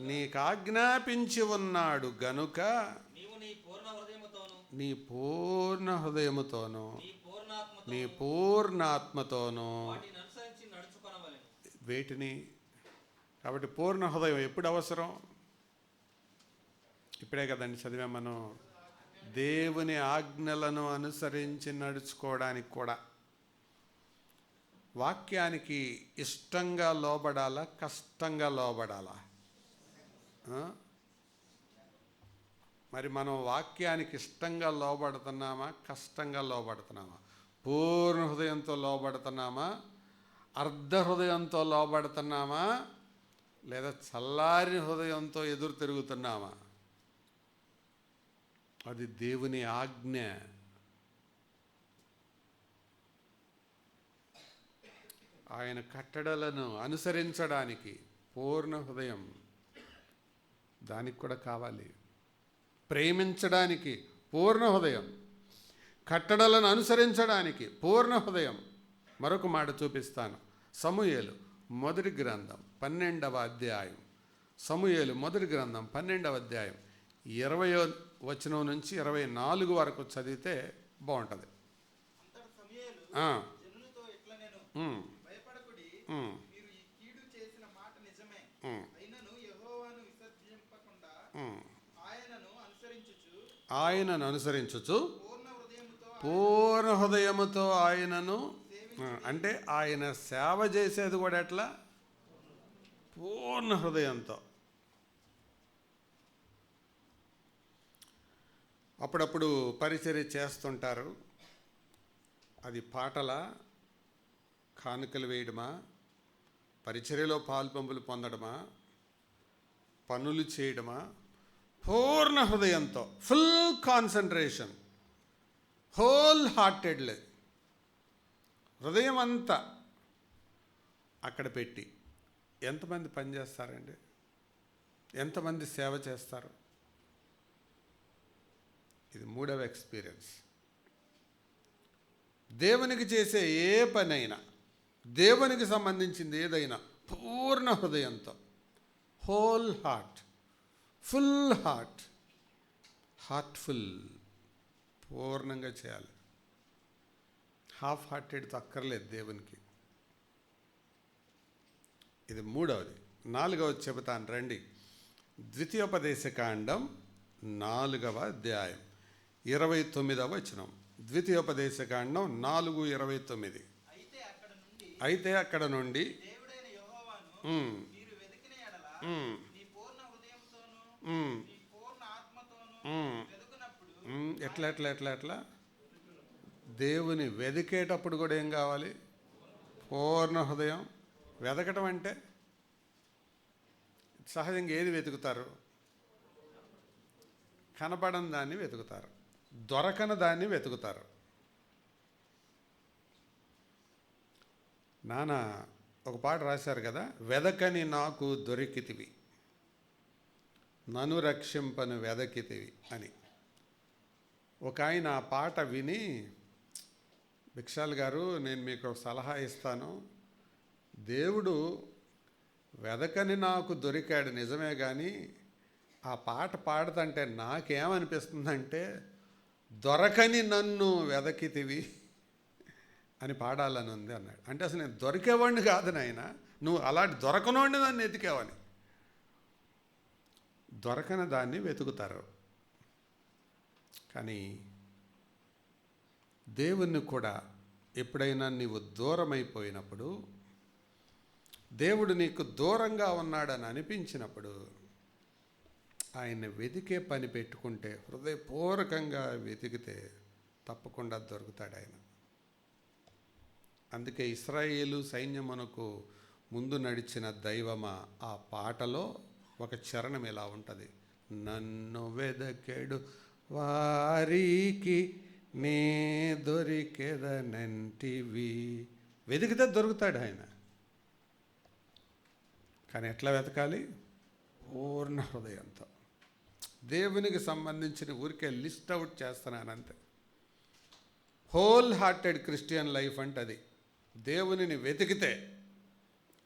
నీకాజ్ఞాపించి ఉన్నాడు గనుక నీ పూర్ణ హృదయముతోనూ నీ పూర్ణాత్మతోనూ వేటిని. కాబట్టి పూర్ణ హృదయం ఎప్పుడు అవసరం? ఇప్పుడే కదండి చదివా మనం. దేవుని ఆజ్ఞలను అనుసరించి నడుచుకోవడానికి కూడా వాక్యానికి ఇష్టంగా లోబడాలా, కష్టంగా లోబడాలా? మరి మనం వాక్యానికి ఇష్టంగా లోబడుతున్నామా, కష్టంగా లోబడుతున్నామా? పూర్ణ హృదయంతో లోబడుతున్నామా, అర్ధ హృదయంతో లోబడుతున్నామా, లేదా చల్లారి హృదయంతో ఎదురు తిరుగుతున్నామా? అది దేవుని ఆజ్ఞ. ఆయన కట్టడలను అనుసరించడానికి పూర్ణ హృదయం దానికి కూడా కావాలి. ప్రేమించడానికి పూర్ణ హృదయం, కట్టడలను అనుసరించడానికి పూర్ణ హృదయం. మరొక మాట చూపిస్తాను. సమూయేలు మొదటి గ్రంథం 12వ అధ్యాయం. సమూయేలు మొదటి గ్రంథం 12వ అధ్యాయం 20వ వచనం నుంచి 24 వరకు చదివితే బాగుంటుంది. ఆయనను అనుసరించుచు పూర్ణ హృదయముతో ఆయనను, అంటే ఆయన సేవ చేసేది కూడా ఎట్లా? పూర్ణ హృదయంతో. అప్పుడప్పుడు పరిచర్య చేస్తుంటారు. అది పాటల, కానుకలు వేయడమా, పరిచర్యలో పాల్పంపులు పొందడమా, పనులు చేయడమా? పూర్ణ హృదయంతో, ఫుల్ కాన్సన్ట్రేషన్, హోల్ హార్టెడ్లీ, హృదయం అంతా అక్కడ పెట్టి ఎంతమంది పనిచేస్తారండి? ఎంతమంది సేవ చేస్తారు? ఇది 3వ ఎక్స్పీరియన్స్. దేవునికి చేసే ఏ పనైనా, దేవునికి సంబంధించింది ఏదైనా పూర్ణ హృదయంతో, whole heart, full heart, heartful, పూర్ణంగా చేయాలి. హాఫ్ హార్టెడ్తో అక్కర్లేదు దేవునికి. ఇది 3వది. 4వది చెబుతాను రండి. ద్వితీయోపదేశకాండం 4వ అధ్యాయం 29వ వచనం. ద్వితీయోపదేశకాండం 4:29. అయితే అక్కడ నుండి ఎట్లా దేవుని వెదికేటప్పుడు కూడా ఏం కావాలి? పూర్ణ హృదయం. వెదకటం అంటే సహజంగా ఏది వెతుకుతారు? కనపడని దాన్ని వెతుకుతారు, దొరకని దాన్ని వెతుకుతారు. నాన్న ఒక పాట రాశారు కదా, వెదకని నాకు దొరికితివి, నన్ను రక్షింపను వెదకితివి అని. ఒక ఆయన ఆ పాట విని, భిక్షాల్ గారు నేను మీకు ఒక సలహా ఇస్తాను, దేవుడు వెదకని నాకు దొరికాడు నిజమే, కానీ ఆ పాట పాడుతుంటే నాకేమనిపిస్తుందంటే దొరకని నన్ను వెదకితివి అని పాడాలని ఉంది అన్నాడు. అంటే అసలు నేను దొరికేవాడిని కాదు నాయన, నువ్వు అలాంటి దొరకనోడిని నన్ను ఎతికేవని. దొరకని దాన్ని వెతుకుతారు. కానీ దేవుణ్ణి కూడా ఎప్పుడైనా నీవు దూరమైపోయినప్పుడు, దేవుడు నీకు దూరంగా ఉన్నాడని అనిపించినప్పుడు ఆయన్ని వెతికే పని పెట్టుకుంటే, హృదయపూర్వకంగా వెతికితే తప్పకుండా దొరుకుతాడు ఆయన. అందుకే ఇశ్రాయేలు సైన్యమునకు ముందు నడిచిన దైవమా ఆ పాటలో ఒక చరణం ఇలా ఉంటుంది: నన్ను వెదకెడు వారికి నే దొరికెదనంటివి. వెతికితే దొరుకుతాడు ఆయన. కానీ ఎట్లా వెతకాలి? పూర్ణ హృదయంతో. దేవునికి సంబంధించిన ఊరికే లిస్ట్ అవుట్ చేస్తున్నానంతే. హోల్ హార్టెడ్ క్రిస్టియన్ లైఫ్ అంటే అది. దేవునిని వెతికితే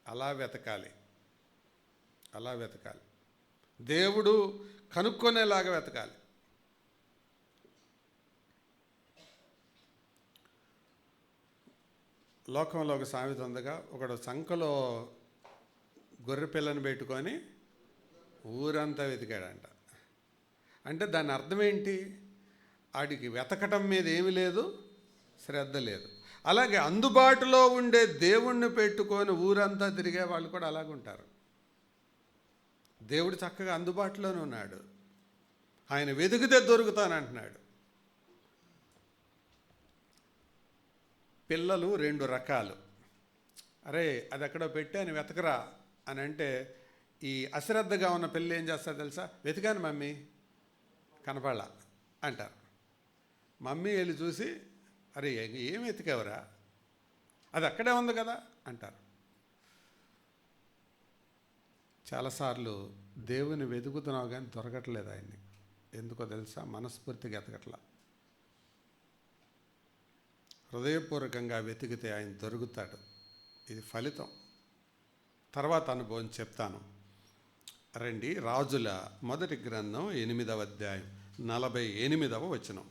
అలా వెతకాలి, అలా వెతకాలి. దేవుడు కనుక్కొనేలాగా వెతకాలి. లోకంలో ఒక సామెత ఉందిగా, ఒకడు సంకలో గొర్రె పిల్లని పెట్టుకొని ఊరంతా వెతికాడంట. అంటే దాని అర్థం ఏంటి? ఆడికి వెతకటం మీద ఏమీ లేదు, శ్రద్ధ లేదు. అలాగే అందుబాటులో ఉండే దేవుణ్ణి పెట్టుకొని ఊరంతా తిరిగే వాళ్ళు కూడా అలాగే ఉంటారు. దేవుడు చక్కగా అందుబాటులోనే ఉన్నాడు, ఆయన వెతికితే దొరుకుతానంటున్నాడు. పిల్లలు 2 రకాలు. అరే అది ఎక్కడో పెట్టాను వెతకరా అని అంటే, ఈ అశ్రద్ధగా ఉన్న పిల్లలు ఏం చేస్తారు తెలుసా? వెతికాను మమ్మీ, కనపడలా అంటారు. మమ్మీ వెళ్ళి చూసి, అరే ఏం వెతికావురా, అది అక్కడే ఉంది కదా అంటారు. చాలాసార్లు దేవుని వెతుకుతున్నావు కానీ దొరకట్లేదు ఆయన్ని. ఎందుకో తెలుసా? మనస్ఫూర్తిగా ఎతకట్లా. హృదయపూర్వకంగా వెతికితే ఆయన దొరుకుతాడు. ఇది ఫలితం. తర్వాత అనుభవం చెప్తాను రండి. రాజుల మొదటి గ్రంథం 8వ అధ్యాయం 48వ వచనం.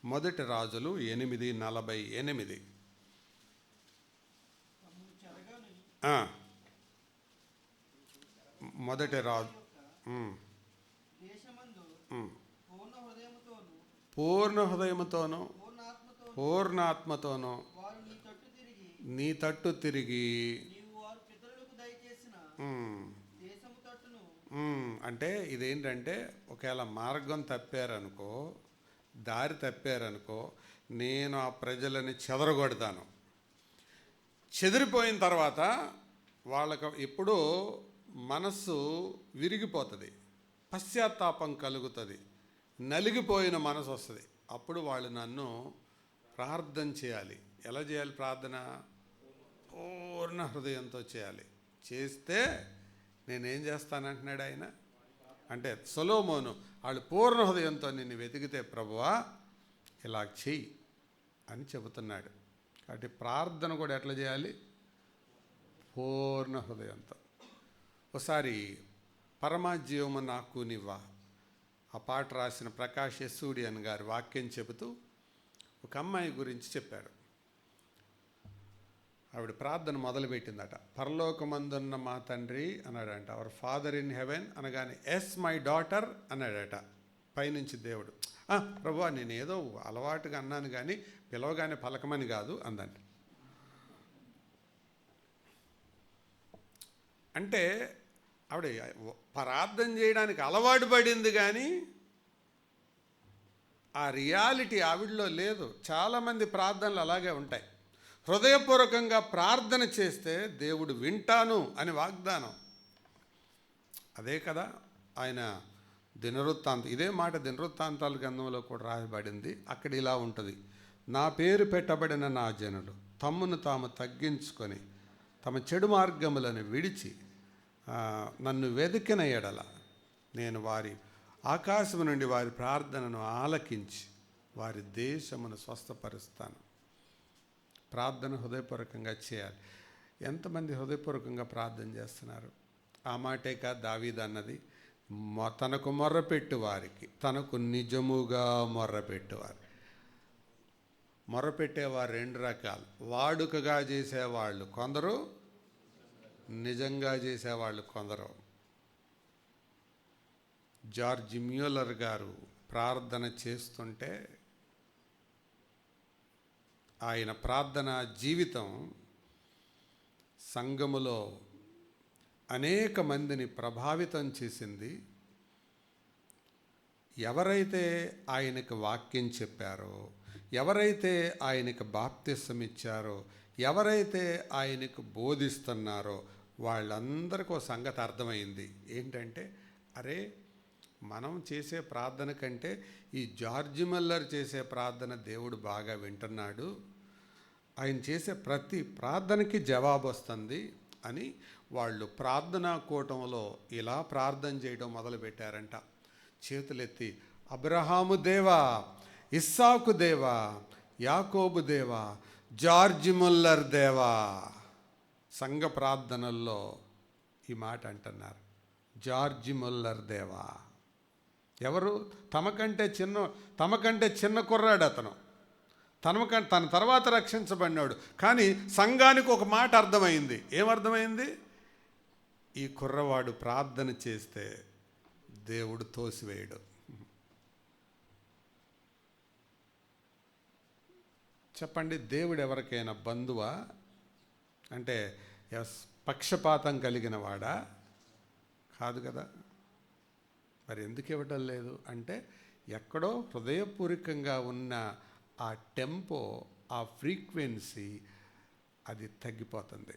మొదటి రాజులు 8:48. మొదటి రాజు పూర్ణ హృదయముతోనూ పూర్ణాత్మతోనూ నీ తట్టు తిరిగి. అంటే ఇదేంటంటే, ఒకవేళ మార్గం తప్పారనుకో, దారి తప్పారనుకో, నేను ఆ ప్రజలని చెదరగొడతాను. చెదిరిపోయిన తర్వాత వాళ్ళకు ఎప్పుడూ మనస్సు విరిగిపోతుంది, పశ్చాత్తాపం కలుగుతుంది, నలిగిపోయిన మనసు వస్తుంది. అప్పుడు వాళ్ళు నన్ను ప్రార్థన చేయాలి. ఎలా చేయాలి ప్రార్థన? పూర్ణ హృదయంతో చేయాలి. చేస్తే నేనేం చేస్తానంటున్నాడు ఆయన. అంటే సొలొమోను వాళ్ళు పూర్ణ హృదయంతో నిన్ను వెతికితే ప్రభువా ఇలా చెయ్యి అని చెబుతున్నాడు. కాబట్టి ప్రార్థన కూడా ఎట్లా చేయాలి? పూర్ణ హృదయంతో. ఒకసారి పరమజీవము నాకు నివ్వా ఆ పాట రాసిన ప్రకాష్ ఎస్సూడియన్ గారు వాక్యం చెబుతూ ఒక అమ్మాయి గురించి చెప్పాడు. ఆవిడ ప్రార్థన మొదలుపెట్టిందట. పరలోకమందున్న మా తండ్రి అన్నాడంట. అవర్ ఫాదర్ ఇన్ హెవెన్ అనగానే ఎస్ మై డాటర్ అన్నాడట పైనుంచి దేవుడు. ప్రభువా నేను ఏదో అలవాటుగా అన్నాను కానీ పిలవగానే పలకమని కాదు అందంట. అంటే ఆవిడ ప్రార్థన చేయడానికి అలవాటు పడింది కానీ ఆ రియాలిటీ ఆవిడలో లేదు. చాలామంది ప్రార్థనలు అలాగే ఉంటాయి. హృదయపూర్వకంగా ప్రార్థన చేస్తే దేవుడు వింటాను అని వాగ్దానం. అదే కదా ఆయన దినవృత్తాంతం, ఇదే మాట దినవృత్తాంతాల గ్రంథంలో కూడా రాయబడింది. అక్కడ ఇలా ఉంటుంది: నా పేరు పెట్టబడిన నా జనులు తమ్మును తాము తగ్గించుకొని తమ చెడు మార్గములను విడిచి నన్ను వెదికిన ఎడల నేను వారి ఆకాశము నుండి వారి ప్రార్థనను ఆలకించి వారి దేశమును స్వస్థపరుస్తాను. ప్రార్థన హృదయపూర్వకంగా చేయాలి. ఎంతమంది హృదయపూర్వకంగా ప్రార్థన చేస్తున్నారు? ఆ మాటే కాదు దావీదు అన్నది, తనకు మొర్రపెట్టు వారికి తనకు నిజముగా మొర్రపెట్టువారు. మొర్రపెట్టేవారు 2 రకాలు. వాడుకగా చేసేవాళ్ళు కొందరు, నిజంగా చేసేవాళ్ళు కొందరు. జార్జ్ మ్యూలర్ గారు ప్రార్థన చేస్తుంటే ఆయన ప్రార్థన జీవితం సంఘములో అనేక మందిని ప్రభావితం చేసింది. ఎవరైతే ఆయనకు వాక్యం చెప్పారో, ఎవరైతే ఆయనకు బాప్తిసం ఇచ్చారో, ఎవరైతే ఆయనకు బోధిస్తున్నారో వాళ్ళందరికీ ఒక సంగతి అర్థమైంది. ఏంటంటే, అరే మనం చేసే ప్రార్థన కంటే ఈ జార్జ్ మల్లర్ చేసే ప్రార్థన దేవుడు బాగా వింటున్నాడు, ఆయన చేసే ప్రతి ప్రార్థనకి జవాబు వస్తుంది అని వాళ్ళు ప్రార్థనా కూటంలో ఇలా ప్రార్థన చేయడం మొదలుపెట్టారంట. చేతులెత్తి, అబ్రహాము దేవా, ఇస్సాకు దేవా, యాకోబు దేవా, జార్జ్ ముల్లర్ దేవా. సంఘ ప్రార్థనల్లో ఈ మాట అంటున్నారు, జార్జ్ ముల్లర్ దేవా. ఎవరు? తమకంటే చిన్న కుర్రాడు అతను, తన తర్వాత రక్షించబడినాడు. కానీ సంఘానికి ఒక మాట అర్థమైంది. ఏమర్థమైంది? ఈ కుర్రవాడు ప్రార్థన చేస్తే దేవుడు తోసివేయడు. చెప్పండి, దేవుడు ఎవరికైనా బంధువా? అంటే పక్షపాతం కలిగిన వాడా? కాదు కదా. మరి ఎందుకు ఇవ్వటం లేదు అంటే, ఎక్కడో హృదయపూర్వకంగా ఉన్న ఆ టెంపో, ఆ ఫ్రీక్వెన్సీ అది తగ్గిపోతుంది.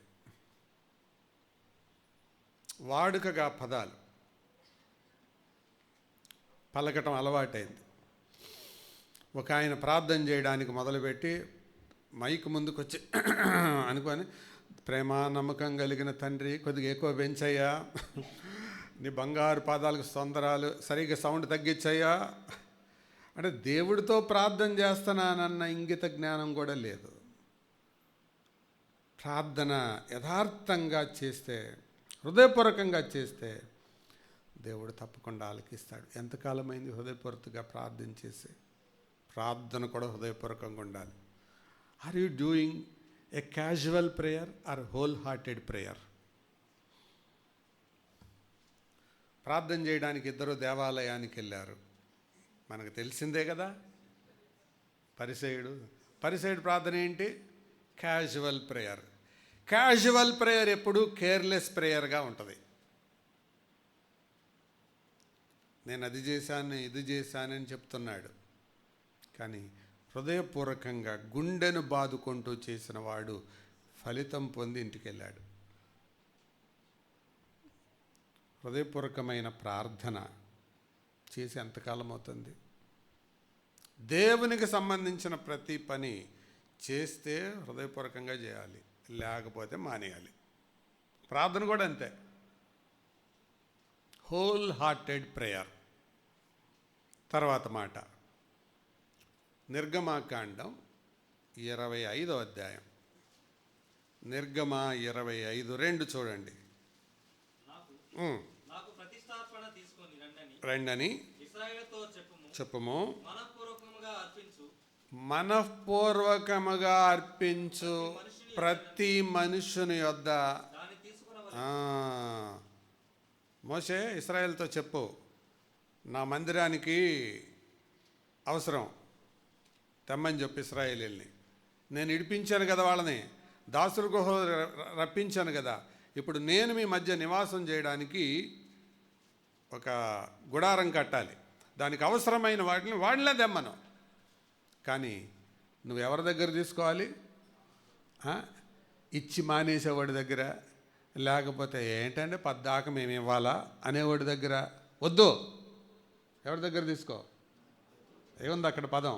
వాడుకగా పదాలు పలకటం అలవాటైంది. ఒక ఆయన ప్రార్థన చేయడానికి మొదలుపెట్టి మైక్ ముందుకు వచ్చి అనుకొని, ప్రేమ నమ్మకం కలిగిన తండ్రి, కొద్దిగా ఎక్కువ పెంచయ్యా, నీ బంగారు పాదాలకు స్తోత్రాలు, సరిగ్గా సౌండ్ తగ్గించయ్యా అంటే దేవుడితో ప్రార్థన చేస్తున్నానన్న ఇంగిత జ్ఞానం కూడా లేదు. ప్రార్థన యథార్థంగా చేస్తే, హృదయపూర్వకంగా చేస్తే దేవుడు తప్పకుండా ఆలకిస్తాడు. ఎంతకాలమైంది హృదయపూర్వకంగా ప్రార్థన చేసి? ప్రార్థన కూడా హృదయపూర్వకంగా ఉండాలి. Are you doing a casual prayer or whole hearted prayer? ప్రార్థన చేయడానికి ఇద్దరు దేవాలయానికి వెళ్ళారు. మనకు తెలిసిందే కదా. పరిసయ్యుడు ప్రార్థన ఏంటి? Casual prayer. క్యాజువల్ ప్రేయర్ ఎప్పుడు కేర్లెస్ ప్రేయర్గా ఉంటుంది. నేను అది చేశాను, ఇది చేశానని చెప్తున్నాడు, కానీ హృదయపూర్వకంగా గుండెను బాదుకుంటూ చేసిన వాడు ఫలితం పొంది ఇంటికి వెళ్ళాడు. హృదయపూర్వకమైన ప్రార్థన చేసి ఎంతకాలం అవుతుంది? దేవునికి సంబంధించిన ప్రతి పని చేస్తే హృదయపూర్వకంగా చేయాలి, లేకపోతే మానేయాలి. ప్రార్థన కూడా అంతే, హోల్ హార్టెడ్ ప్రేయర్. తర్వాత మాట, నిర్గమాకాండం 25వ అధ్యాయం, నిర్గమ 25:2 చూడండి. నాకు ప్రతిష్టార్పణ తీసుకొని రండని ఇశ్రాయేలుతో చెప్పుము. మనఃపూర్వకముగా అర్పించు ప్రతి మనుషుని యొద్ద. మోషే ఇశ్రాయేలుతో చెప్పు, నా మందిరానికి అవసరం తెమ్మని చెప్పి ఇశ్రాయేలీల్ని. నేను ఇడిపించాను కదా, వాళ్ళని దాసుల గుహ రప్పించాను కదా, ఇప్పుడు నేను మీ మధ్య నివాసం చేయడానికి ఒక గుడారం కట్టాలి, దానికి అవసరమైన వాటిని తెమ్మను. కానీ నువ్వెవరి దగ్గర తీసుకోవాలి? ఇచ్చి మానేసేవాడి దగ్గర, లేకపోతే ఏంటంటే పద్దాక మేము ఇవ్వాలా అనేవాడి దగ్గర వద్దు. ఎవరి దగ్గర తీసుకో? ఏముంది అక్కడ పదం?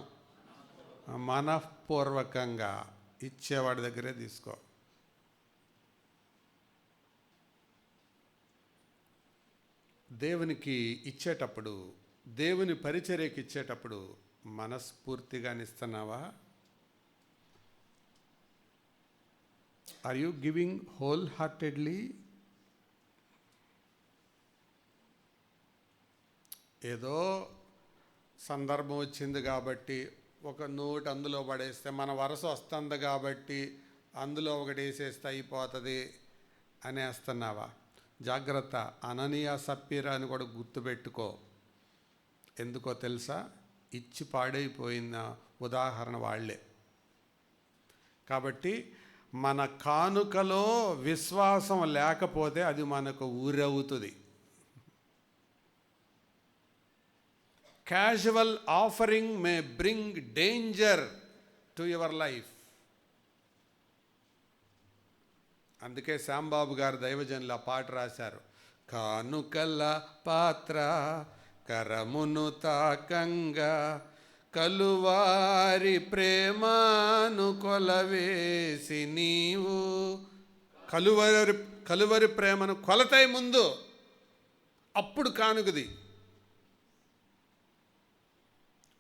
మనఃపూర్వకంగా ఇచ్చేవాడి దగ్గరే తీసుకో. దేవునికి ఇచ్చేటప్పుడు, దేవుని పరిచర్యకి ఇచ్చేటప్పుడు మనస్ఫూర్తిగా ఇస్తున్నావా? Are you giving whole heartedly? ఏదో సందర్భం వచ్చింది కాబట్టి ఒక నోట్ అందులో పడేస్తే, మన వరస వస్తుంది కాబట్టి అందులో ఒకటి వేసేస్తే అయిపోతుంది అనేస్తున్నావా? జాగ్రత్త, అననీయ సప్పీరా అని కూడా గుర్తుపెట్టుకో. ఎందుకో తెలుసా? ఇచ్చి పాడైపోయిన ఉదాహరణ వాళ్ళే. కాబట్టి మన కానుకలో విశ్వాసం లేకపోతే అది మనకు ఊరవుతుంది. Casual offering may bring danger to your life. అందుకే శ్యాంబాబు గారు దైవజనులు ఆ పాట రాశారు. కానుకల పాత్ర కరమును తాకంగా కలువారి ప్రేమను కొలవేసి నీవు. కలువరి ప్రేమను కొలతై ముందు, అప్పుడు కానుకది.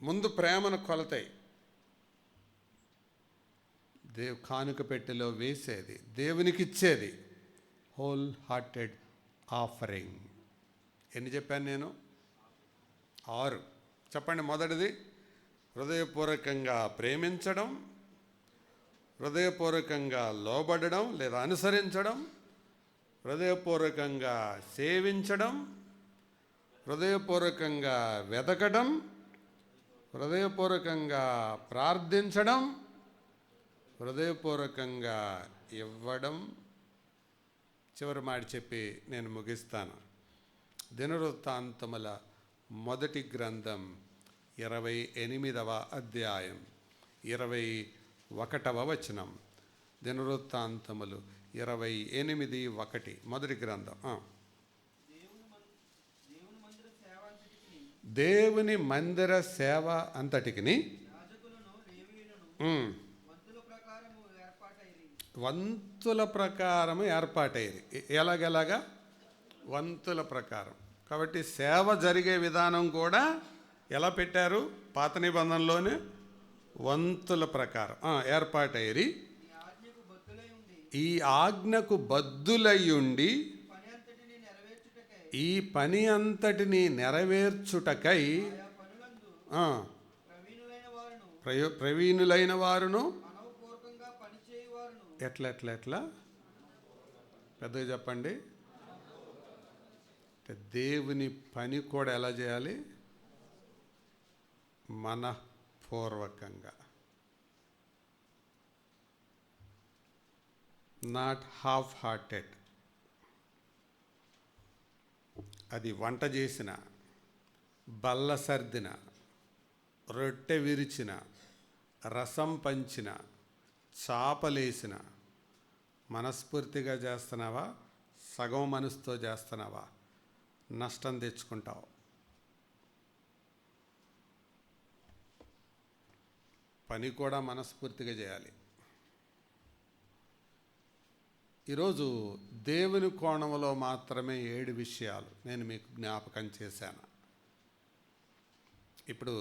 ముందు ప్రేమను కొలతై కానుక పెట్టెలో వేసేది, దేవునికి ఇచ్చేది హోల్ హార్టెడ్ ఆఫరింగ్. ఎన్ని చెప్పాను నేను? 6 చెప్పండి. మొదటిది హృదయపూర్వకంగా ప్రేమించడం, హృదయపూర్వకంగా లోబడడం లేదా అనుసరించడం, హృదయపూర్వకంగా సేవించడం, హృదయపూర్వకంగా వెతకడం, హృదయపూర్వకంగా ప్రార్థించడం, హృదయపూర్వకంగా ఇవ్వడం. చివరి మాట చెప్పి నేను ముగిస్తాను. దినవృత్తాంతముల మొదటి గ్రంథం 28వ అధ్యాయం 21వ వచనం. దినవృత్తాంతములు 28:1 మొదటి గ్రంథం. దేవుని మందిర సేవ అంతటికిని వంతుల ప్రకారము ఏర్పాటయ్యేది. ఎలాగెలాగా? వంతుల ప్రకారం. కాబట్టి సేవ జరిగే విధానం కూడా ఎలా పెట్టారు? పాత నిబంధనలోనే వంతుల ప్రకారం ఏర్పాటయ్యేది. ఈ ఆజ్ఞకు బద్దులయ్యుండి ఈ పని అంతటిని నెరవేర్చుటకై ప్రవీణులైన వారును. ఎట్లా పెద్దగా చెప్పండి. దేవుని పని కూడా ఎలా చేయాలి? మనఃపూర్వకంగా, నాట్ హాఫ్ హార్టెడ్. అది వంట చేసిన, బల్ల సర్దిన, రొట్టె విరిచిన, రసం పంచిన, చాపలేసిన మనస్ఫూర్తిగా చేస్తున్నావా? సగం మనసుతో చేస్తున్నావా? నష్టం తెచ్చుకుంటావు. పని కూడా మనస్ఫూర్తిగా చేయాలి. ఈరోజు దేవుని కోణంలో మాత్రమే 7 విషయాలు నేను మీకు జ్ఞాపకం చేశాను. ఇప్పుడు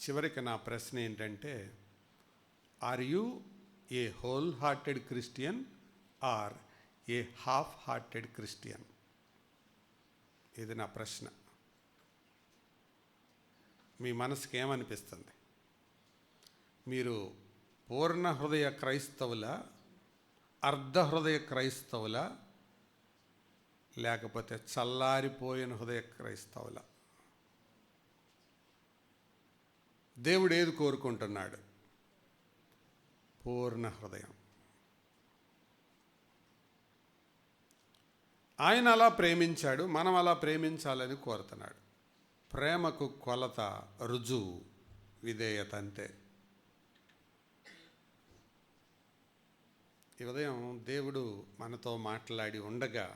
చివరికి నా ప్రశ్న ఏంటంటే, are you a whole hearted Christian or a half hearted Christian? ఇది నా ప్రశ్న. మీ మనసుకి ఏమనిపిస్తుంది? మీరు పూర్ణ హృదయ క్రైస్తవుల, అర్ధ హృదయ క్రైస్తవుల, లేకపోతే చల్లారిపోయిన హృదయ క్రైస్తవుల? దేవుడు ఏది కోరుకుంటున్నాడు? పూర్ణ హృదయం. ఆయన అలా ప్రేమించాడు, మనం అలా ప్రేమించాలని కోరుతున్నాడు. ప్రేమకు కొలత, రుజువు విధేయత అంతే. ఈ ఉదయం దేవుడు మనతో మాట్లాడి ఉండగా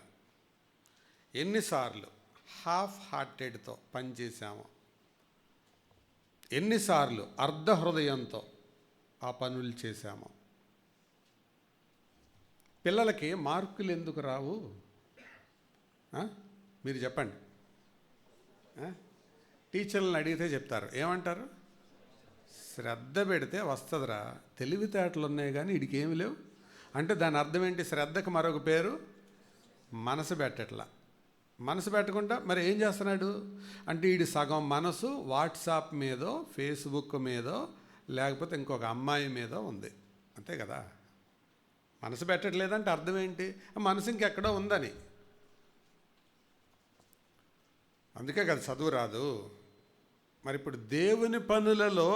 ఎన్నిసార్లు హాఫ్ హార్టెడ్తో పనిచేశామో, ఎన్నిసార్లు అర్ధ హృదయంతో ఆ పనులు చేశామో. పిల్లలకి మార్కులు ఎందుకు రావు? మీరు చెప్పండి. టీచర్లను అడిగితే చెప్తారు. ఏమంటారు? శ్రద్ధ పెడితే వస్తుందిరా, తెలివితేటలు ఉన్నాయి కానీ వీడికి ఏమి లేవు అంటే దాని అర్థం ఏంటి? శ్రద్ధకు మరొక పేరు మనసు పెట్టట్లా. మనసు పెట్టకుండా మరి ఏం చేస్తున్నాడు అంటే, వీడి సగం మనసు వాట్సాప్ మీదో, ఫేస్బుక్ మీదో, లేకపోతే ఇంకొక అమ్మాయి మీదో ఉంది. అంతే కదా. మనసు పెట్టట్లేదంటే అర్థం ఏంటి? మనసు ఇంకెక్కడో ఉందని. అందుకే కదా చదువు రాదు. మరి ఇప్పుడు దేవుని పనులలో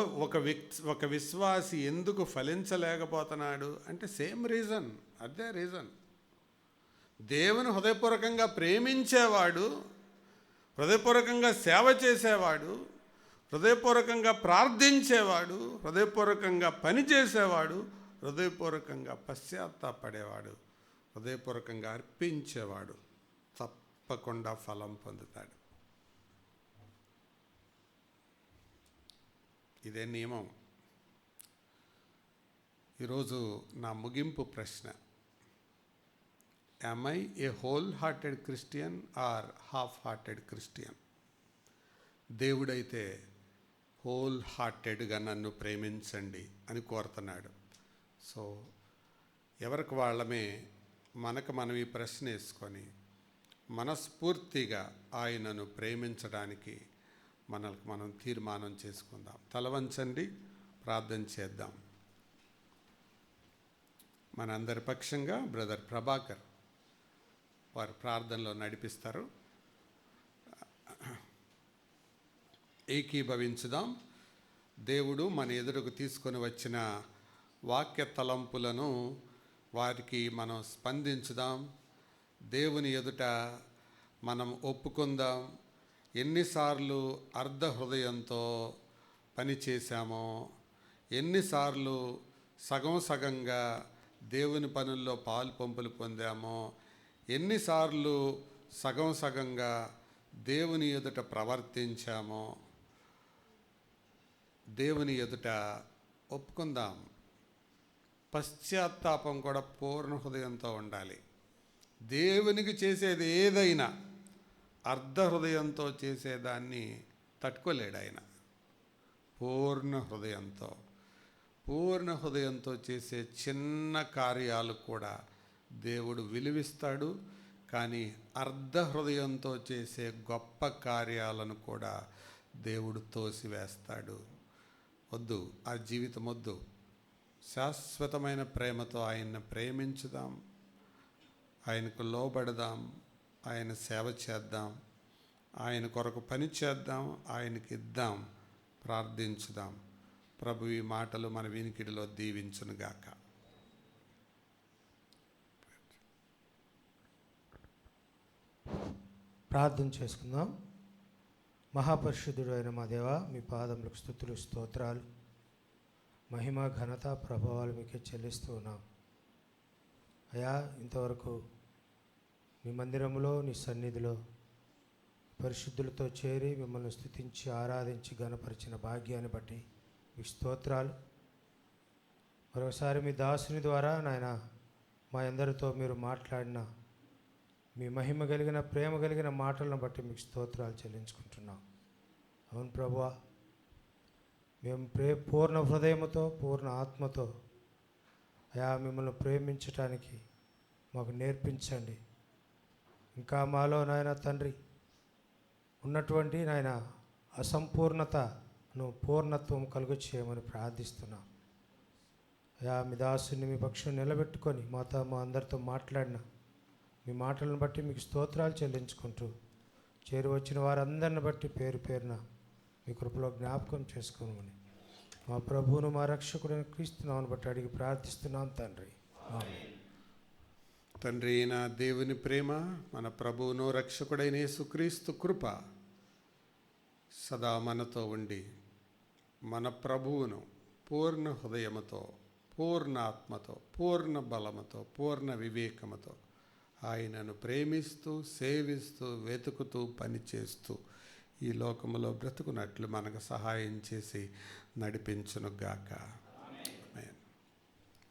ఒక విశ్వాసి ఎందుకు ఫలించలేకపోతున్నాడు అంటే సేమ్ రీజన్, అదే రీజన్. దేవుని హృదయపూర్వకంగా ప్రేమించేవాడు, హృదయపూర్వకంగా సేవ చేసేవాడు, హృదయపూర్వకంగా ప్రార్థించేవాడు, హృదయపూర్వకంగా పనిచేసేవాడు, హృదయపూర్వకంగా పశ్చాత్తాపడేవాడు, హృదయపూర్వకంగా అర్పించేవాడు తప్పకుండా ఫలం పొందుతాడు. ఇదే నియమం. ఈరోజు నా ముగింపు ప్రశ్న, am I a whole-hearted Christian or half-hearted Christian? దేవుడైతే హోల్ హార్టెడ్గా నన్ను ప్రేమించండి అని కోరుతున్నాడు. సో ఎవరికి వాళ్ళమే మనం ఈ ప్రశ్న వేసుకొని మనస్ఫూర్తిగా ఆయనను ప్రేమించడానికి మనం తీర్మానం చేసుకుందాం. తల వంచండి, ప్రార్థన చేద్దాం. మనందరి పక్షంగా బ్రదర్ ప్రభాకర్ వారు ప్రార్థనలో నడిపిస్తారు. ఏకీభవించుదాం. దేవుడు మన ఎదురుకు తీసుకొని వచ్చిన వాక్య తలంపులను వారికి మనం స్పందించుదాం. దేవుని ఎదుట మనం ఒప్పుకుందాం. ఎన్నిసార్లు అర్ధ హృదయంతో పనిచేశామో, ఎన్నిసార్లు సగంగా దేవుని పనుల్లో పాలు పంపులు పొందామో, ఎన్నిసార్లు సగంగా దేవుని ఎదుట ప్రవర్తించామో, దేవుని ఎదుట ఒప్పుకుందాం. పశ్చాత్తాపం కూడా పూర్ణ హృదయంతో ఉండాలి. దేవునికి చేసేది ఏదైనా అర్ధ హృదయంతో చేసేదాన్ని తట్టుకోలేడు ఆయన. పూర్ణ హృదయంతో చేసే చిన్న కార్యాలు కూడా దేవుడు విలువిస్తాడు. కానీ అర్ధ హృదయంతో చేసే గొప్ప కార్యాలను కూడా దేవుడు తోసివేస్తాడు. వద్దు, ఆ జీవితం వద్దు. శాశ్వతమైన ప్రేమతో ఆయన్ని ప్రేమించుదాం, ఆయనకు లోబడదాం, ఆయన సేవ చేద్దాం, ఆయన కొరకు పని చేద్దాం, ఆయనకి ఇద్దాం, ప్రార్థించుదాం. ప్రభు ఈ మాటలు మన వినికిడిలో దీవించునుగాక. ప్రార్థన చేసుకుందాం. మహాపరిశుద్ధుడు అయిన మా దేవ, మీ పాదములకు స్తుతులు స్తోత్రాలు, మహిమ ఘనత ప్రభావాలు మీకే చెల్లిస్తూ ఉన్నాం. అయా, ఇంతవరకు మీ మందిరంలో నీ సన్నిధిలో పరిశుద్ధులతో చేరి మిమ్మల్ని స్తుతించి ఆరాధించి ఘనపరిచిన భాగ్యాన్ని బట్టి మీకు స్తోత్రాలు. మరొకసారి మీ దాసుని ద్వారా నాయన మా అందరితో మీరు మాట్లాడిన మీ మహిమ కలిగిన ప్రేమ కలిగిన మాటలను బట్టి మీకు స్తోత్రాలు చెల్లించుకుంటున్నాం. అవును ప్రభువా, మేము పూర్ణ హృదయముతో పూర్ణ ఆత్మతో అయా మిమ్మల్ని ప్రేమించటానికి మాకు నేర్పించండి. ఇంకా మాలో నాయన తండ్రి ఉన్నటువంటి నాయన అసంపూర్ణతను పూర్ణత్వం కలుగు చేయమని ప్రార్థిస్తున్నాం. అయా మీ దాసుని మీ పక్షం నిలబెట్టుకొని మాతో మా అందరితో మాట్లాడిన మీ మాటలను బట్టి మీకు స్తోత్రాలు చెల్లించుకుంటూ చేరి వచ్చిన వారందరిని బట్టి పేరు పేరున మీ కృపలో జ్ఞాపకం చేసుకోమని మా ప్రభువును మా రక్షకుడైన క్రీస్తునామమును బట్టి అడిగి ప్రార్థిస్తున్నాం తండ్రి. ఆమేన్. తండ్రి అయిన దేవుని ప్రేమ, మన ప్రభువును రక్షకుడైన యేసుక్రీస్తు కృప సదా మనతో ఉండి మన ప్రభువును పూర్ణ హృదయముతో, పూర్ణ ఆత్మతో, పూర్ణ బలముతో, పూర్ణ వివేకముతో ఆయనను ప్రేమిస్తూ, సేవిస్తూ, వెతుకుతూ, పనిచేస్తూ ఈ లోకములో బ్రతుకున్నట్లు మనకు సహాయం చేసి నడిపించునుగాక. ఆమేన్.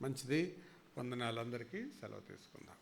మంచిది. వందనాలందరికీ. సెలవు తీసుకుందాం.